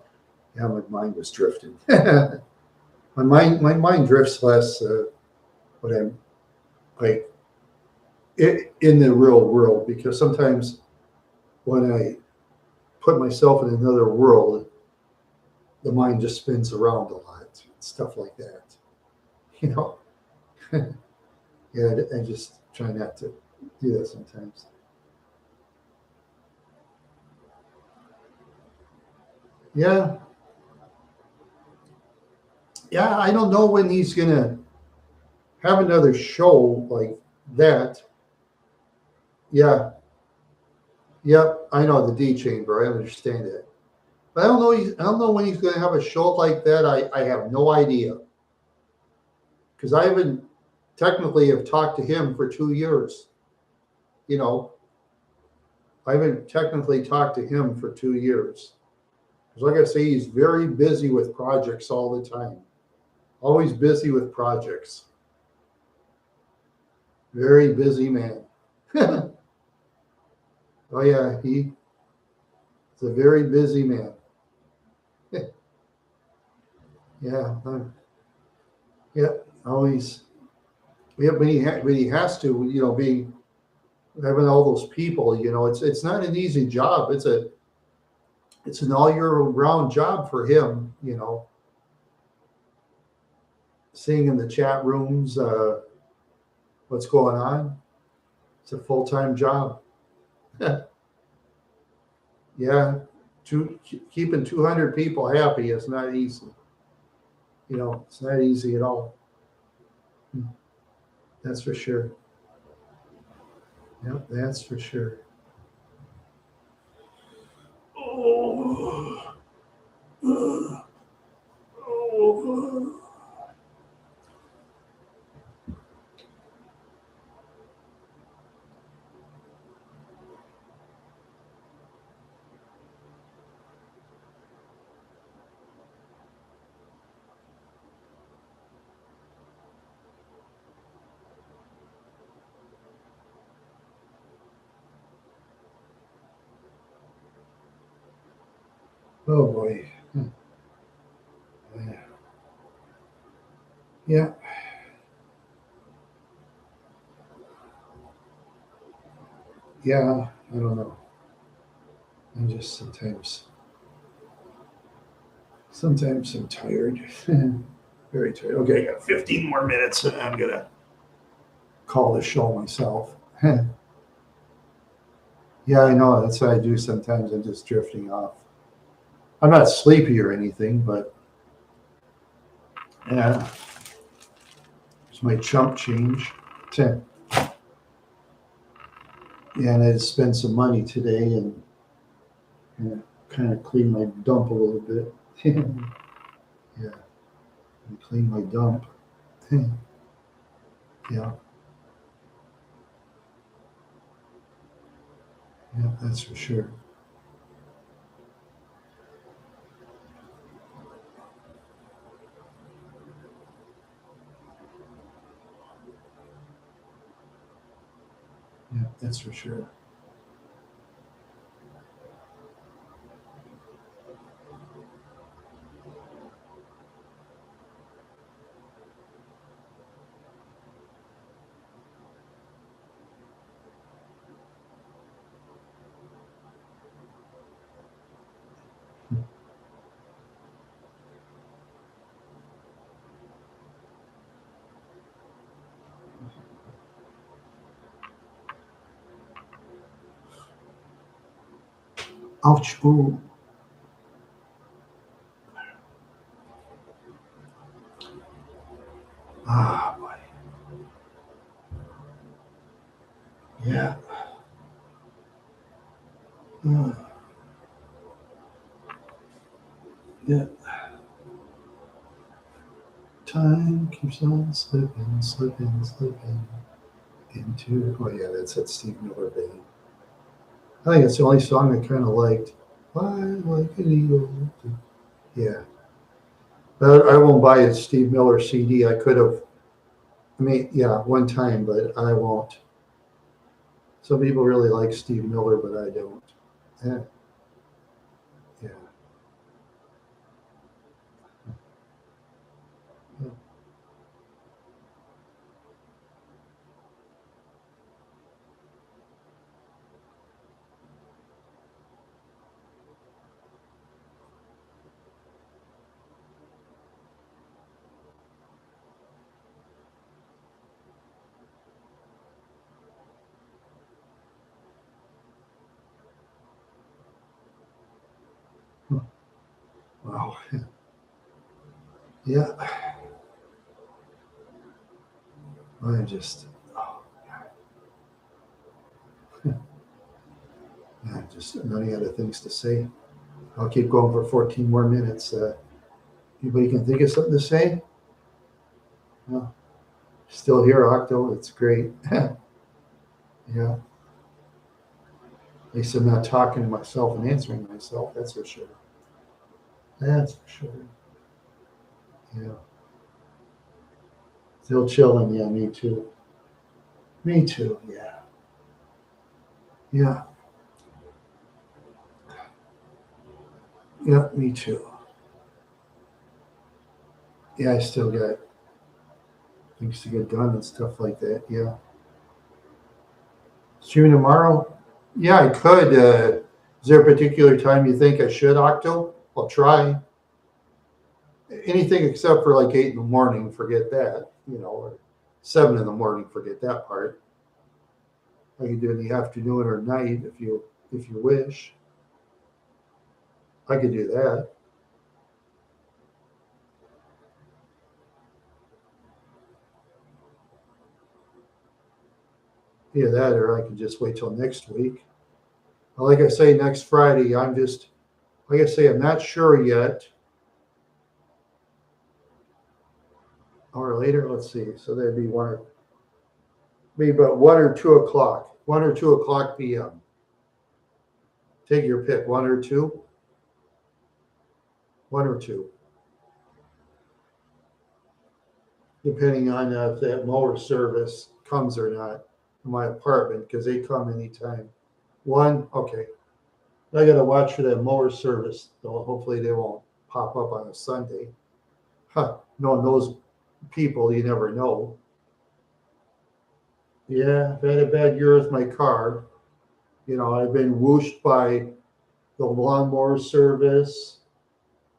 my mind was drifting. My mind drifts less when I'm like in the real world, because sometimes when I put myself in another world, the mind just spins around a lot, stuff like that. You know, yeah, I just try not to do that sometimes. Yeah, yeah, I don't know when he's gonna have another show like that. Yeah, yep, I know the D chamber. I understand it, but I don't know. I don't know when he's gonna have a show like that. I have no idea, because I haven't technically have talked to him for 2 years. You know, I haven't technically talked to him for 2 years. Because like I say, he's very busy with projects all the time. Always busy with projects. Very busy man. Oh yeah, he's a very busy man. Yeah, yeah, always. Yeah, but he has to, being having all those people. It's not an easy job. It's an all year round job for him. Seeing in the chat rooms what's going on. It's a full time job. Yeah, keeping 200 people happy is not easy. It's not easy at all. That's for sure. Yep, that's for sure. Oh, oh, oh boy. Yeah, yeah. I don't know. I'm just sometimes I'm tired. Very tired. Okay, I got 15 more minutes, and I'm gonna call the show myself. Yeah, I know. That's what I do sometimes. I'm just drifting off. I'm not sleepy or anything, but yeah, it's my chump change. Yeah, and I spent some money today and kind of clean my dump a little bit. Yeah, and clean my dump. Yeah, yeah, that's for sure. Yeah, that's for sure. Ouch. Ooh. Ah, boy. Yeah. Yeah. Time keeps on slipping, slipping, slipping into. Oh, yeah, that's that Steve Miller Band. I think it's the only song I kind of liked. Fly like an eagle. Yeah. But I won't buy a Steve Miller CD. I could have, I mean, yeah, one time, but I won't. Some people really like Steve Miller, but I don't. Yeah. Yeah. Wow. Yeah. I just, oh, I'm just running out of things to say. I'll keep going for 14 more minutes. Anybody can think of something to say? No. Still here, Octo. It's great. Yeah. At least I'm not talking to myself and answering myself. That's for sure. That's for sure. Yeah. Still chilling. Yeah, me too. Me too. Yeah. Yeah. Yeah, me too. Yeah, I still got things to get done and stuff like that. Yeah. Streaming tomorrow? Yeah, I could. Is there a particular time you think I should, Octo? I'll try. Anything except for like 8 in the morning, forget that. Or 7 in the morning, forget that part. I can do it in the afternoon or night if you wish. I could do that. Either that or I could just wait till next week. Like I say, next Friday, I'm just like I say, I'm not sure yet. Or later, let's see. So that'd be maybe about 1 or 2 o'clock. 1 or 2 o'clock p.m. Take your pick. 1 or 2. 1 or 2, depending on if that mower service comes or not in my apartment, because they come anytime. One, okay. I gotta watch for that mower service, though. Hopefully they won't pop up on a Sunday. Huh. Knowing those people, you never know. Yeah, I've had a bad year with my car. I've been whooshed by the lawnmower service.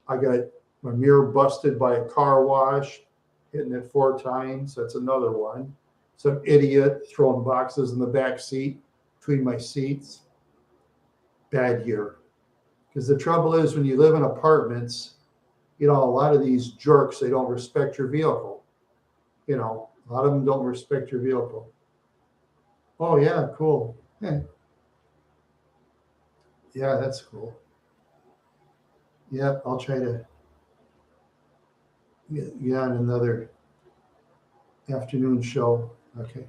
I got my mirror busted by a car wash, hitting it 4 times. That's another one. Some idiot throwing boxes in the back seat between my seats. Bad year. Because the trouble is, when you live in apartments, a lot of these jerks, they don't respect your vehicle. A lot of them don't respect your vehicle. Oh, yeah, cool. Yeah, yeah, that's cool. Yeah, I'll try to get on another afternoon show. Okay.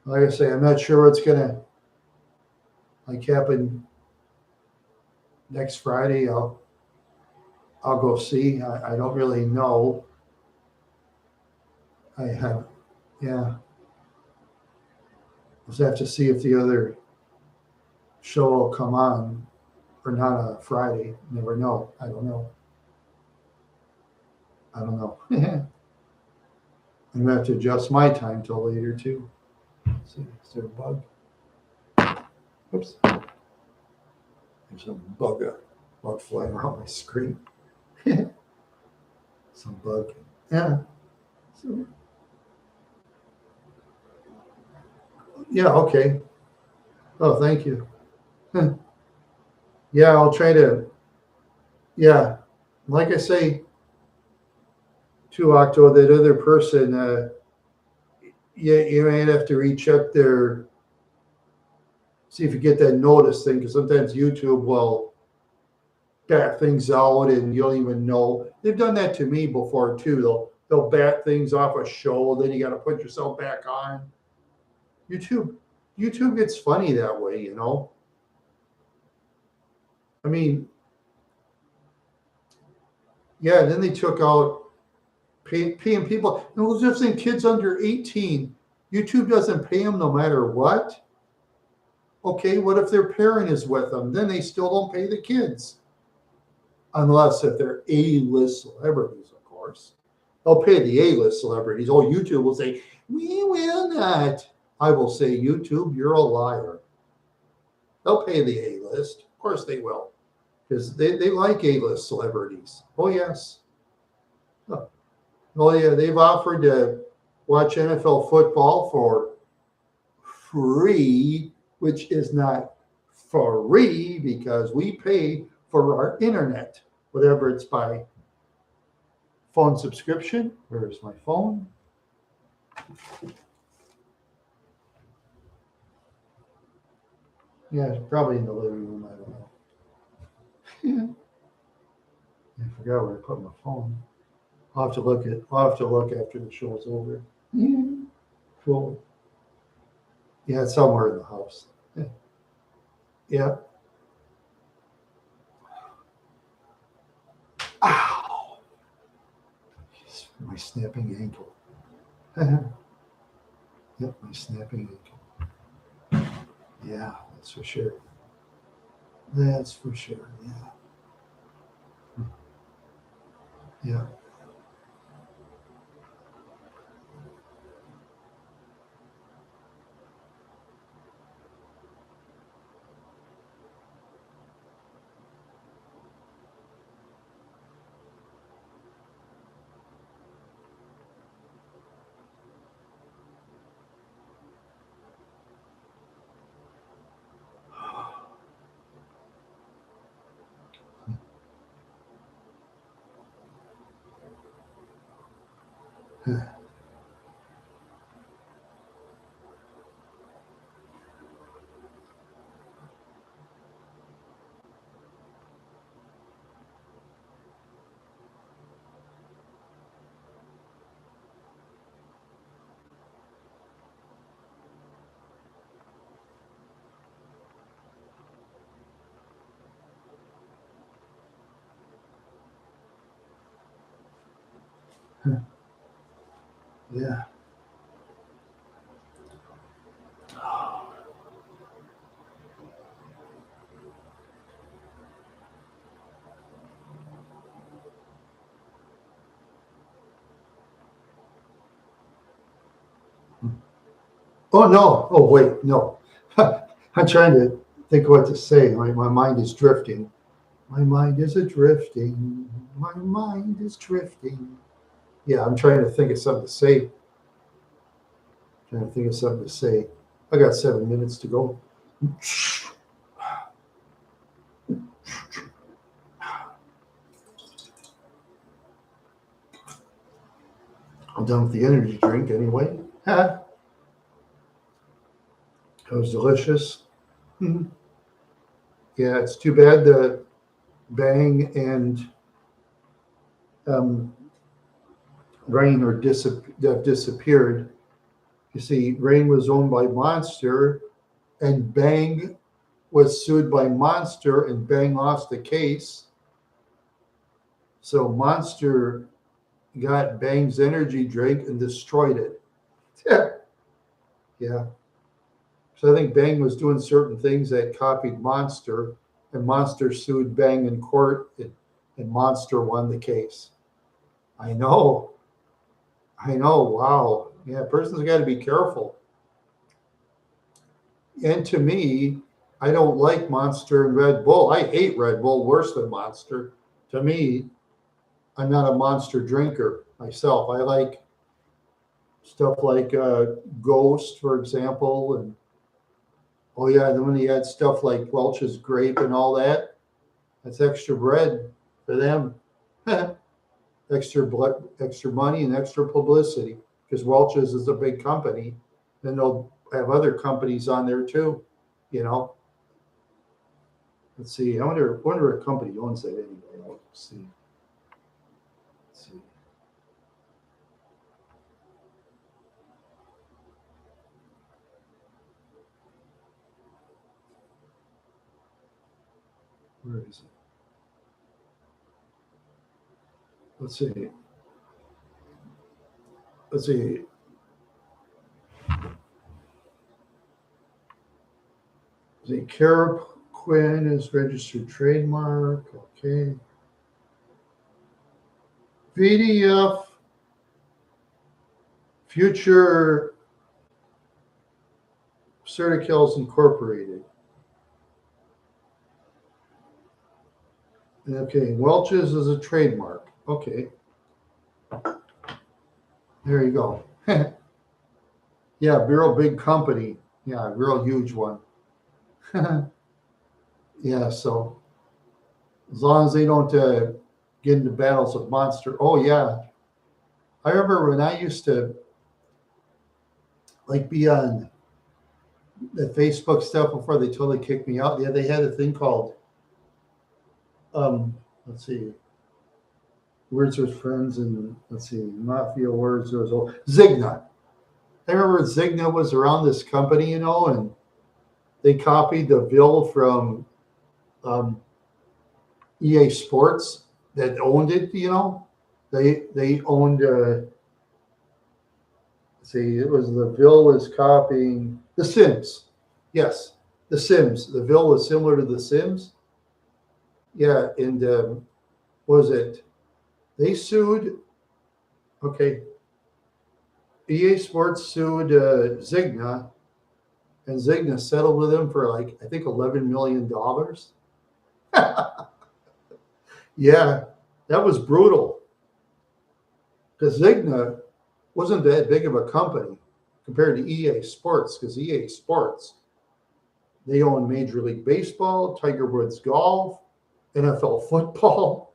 Like I say, I'm not sure what's going to happen next Friday. I'll go see. I don't really know. I have, yeah. I'll just have to see if the other show will come on or not on a Friday. Never know. I don't know. I don't know. I'm gonna have to adjust my time till later too. Let's see, is there a bug? Oops. There's a bug flying around my screen. Some bug. Yeah. So, yeah. Okay. Oh, thank you. Yeah, I'll try to. Yeah, like I say to Octo, that other person, you might have to recheck their, see if you get that notice thing, because sometimes YouTube will bat things out and you don't even know. They've done that to me before too. They'll bat things off a show, then you got to put yourself back on. YouTube YouTube gets funny that way, you know. I mean, yeah. Then they took out paying people. And who's just saying kids under 18? YouTube doesn't pay them no matter what. Okay, what if their parent is with them? Then they still don't pay the kids, unless if they're A-list celebrities, of course. They'll pay the A-list celebrities. Oh, YouTube will say, we will not. I will say, YouTube, you're a liar. They'll pay the A-list. Of course they will. Because they like A-list celebrities. Oh, yes. Oh, yeah. They've offered to watch NFL football for free, which is not free because we pay for our internet, whatever it's by phone subscription. Where's my phone? Yeah, it's probably in the living room. I don't know. I forgot where I put my phone. I'll have to look after the show's over. Cool. Yeah, it's somewhere in the house. Yeah. Ow! My snapping ankle. Yep, my snapping ankle. Yeah, that's for sure. That's for sure. Yeah. Yeah. Yeah. Oh no. Oh wait, no. I'm trying to think what to say. My mind is drifting. My mind is a drifting. My mind is drifting. Yeah, I'm trying to think of something to say. Trying to think of something to say. I got 7 minutes to go. I'm done with the energy drink anyway. Huh? It was delicious. Mhm. Yeah, it's too bad the Bang and um, Rain have disappeared. You see, Rain was owned by Monster, and Bang was sued by Monster, and Bang lost the case. So Monster got Bang's energy drink and destroyed it. Yeah, yeah. So I think Bang was doing certain things that copied Monster, and Monster sued Bang in court, and Monster won the case. I know, I know. Wow. Yeah, person's got to be careful. And to me, I don't like Monster and Red Bull. I hate Red Bull worse than Monster. To me, I'm not a Monster drinker myself. I like stuff like Ghost, for example, and oh yeah, then when you had stuff like Welch's Grape and all that, That's extra bread for them. Extra blood, extra money, and extra publicity. Because Welch's is a big company, and they'll have other companies on there too. You know. Let's see. I wonder what company owns that anyway. Let's see. Let's see. Where is it? Let's see. Let's see. The Caraquin is registered trademark. Okay. VDF Future Certicals Incorporated. Okay, Welch's is a trademark. Okay. There you go. Yeah, real big company. Yeah, real huge one. Yeah, so as long as they don't get into battles with Monster. Oh, yeah. I remember when I used to like be on the Facebook stuff before they totally kicked me out. Yeah, they had a thing called, let's see, Words with Friends, and let's see, Mafia Words. There was Zigna. I remember Zigna was around this company, and they copied the bill from EA Sports that owned it. They owned. See, it was the bill was copying The Sims. Yes, The Sims. The bill was similar to The Sims. Yeah, and what was it? They sued. Okay, EA Sports sued Zigna, and Zigna settled with them for like I think $11 million. Yeah, that was brutal because Zigna wasn't that big of a company compared to EA Sports, because EA Sports, they own Major League Baseball, Tiger Woods Golf, NFL football,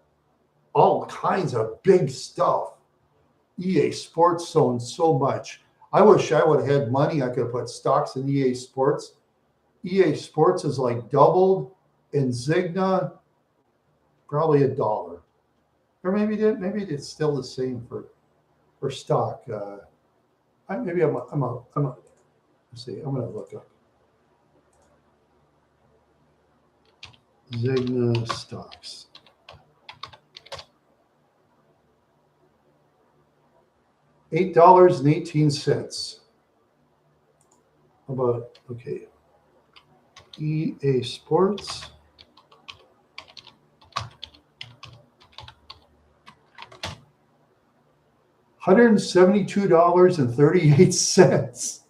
all kinds of big stuff. EA Sports owns so much. I wish I would have had money. I could have put stocks in EA Sports. EA Sports is like doubled, and Zigna probably $1, or maybe it's still the same for stock. Maybe I'm let's see. I'm gonna look up Zigna stocks. $8.18. How about okay? EA Sports. $172.38.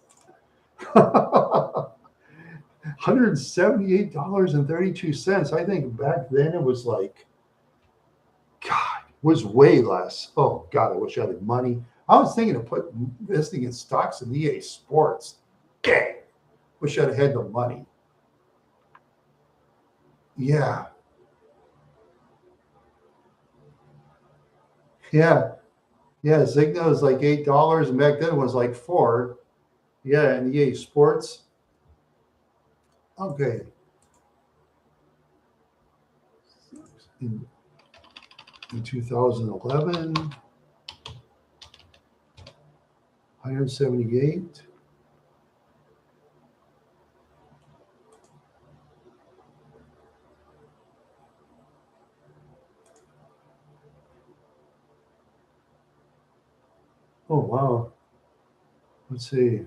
$178.32. I think back then it was like, God, it was way less. Oh God, I wish I had money. I was thinking of investing in stocks in EA Sports. Dang, wish I'd had the money. Yeah. Yeah. Yeah, Zigna was like $8, and back then it was like $4. Yeah, and EA Sports. Okay. In 2011, 178. Oh, wow. Let's see.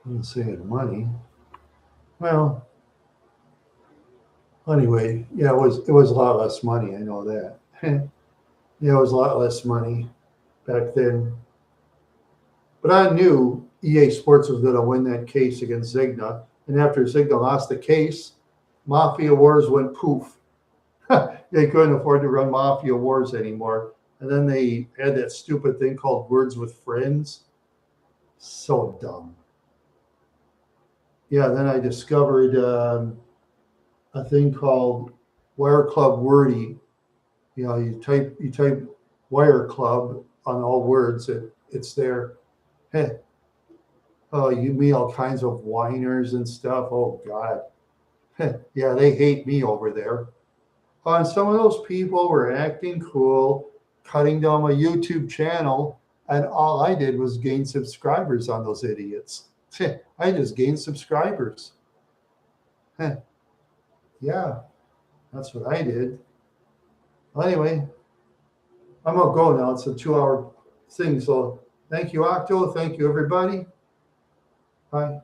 Let's say it money. Well, anyway, yeah, it was a lot less money. I know that. Yeah, it was a lot less money back then. But I knew EA Sports was going to win that case against Zigna. And after Zigna lost the case, Mafia Wars went poof. They couldn't afford to run Mafia Wars anymore. And then they had that stupid thing called Words with Friends. So dumb. Yeah, then I discovered a thing called Wire Club Wordy. You know, you type Wire Club on all words, it's there. Hey, oh, you meet all kinds of whiners and stuff. Oh God. Yeah, they hate me over there. And some of those people were acting cool, cutting down my YouTube channel, and all I did was gain subscribers on those idiots. I just gained subscribers. Yeah, that's what I did. Well, anyway, I'm gonna go now. It's a 2-hour thing. So thank you, Octo. Thank you, everybody. Bye.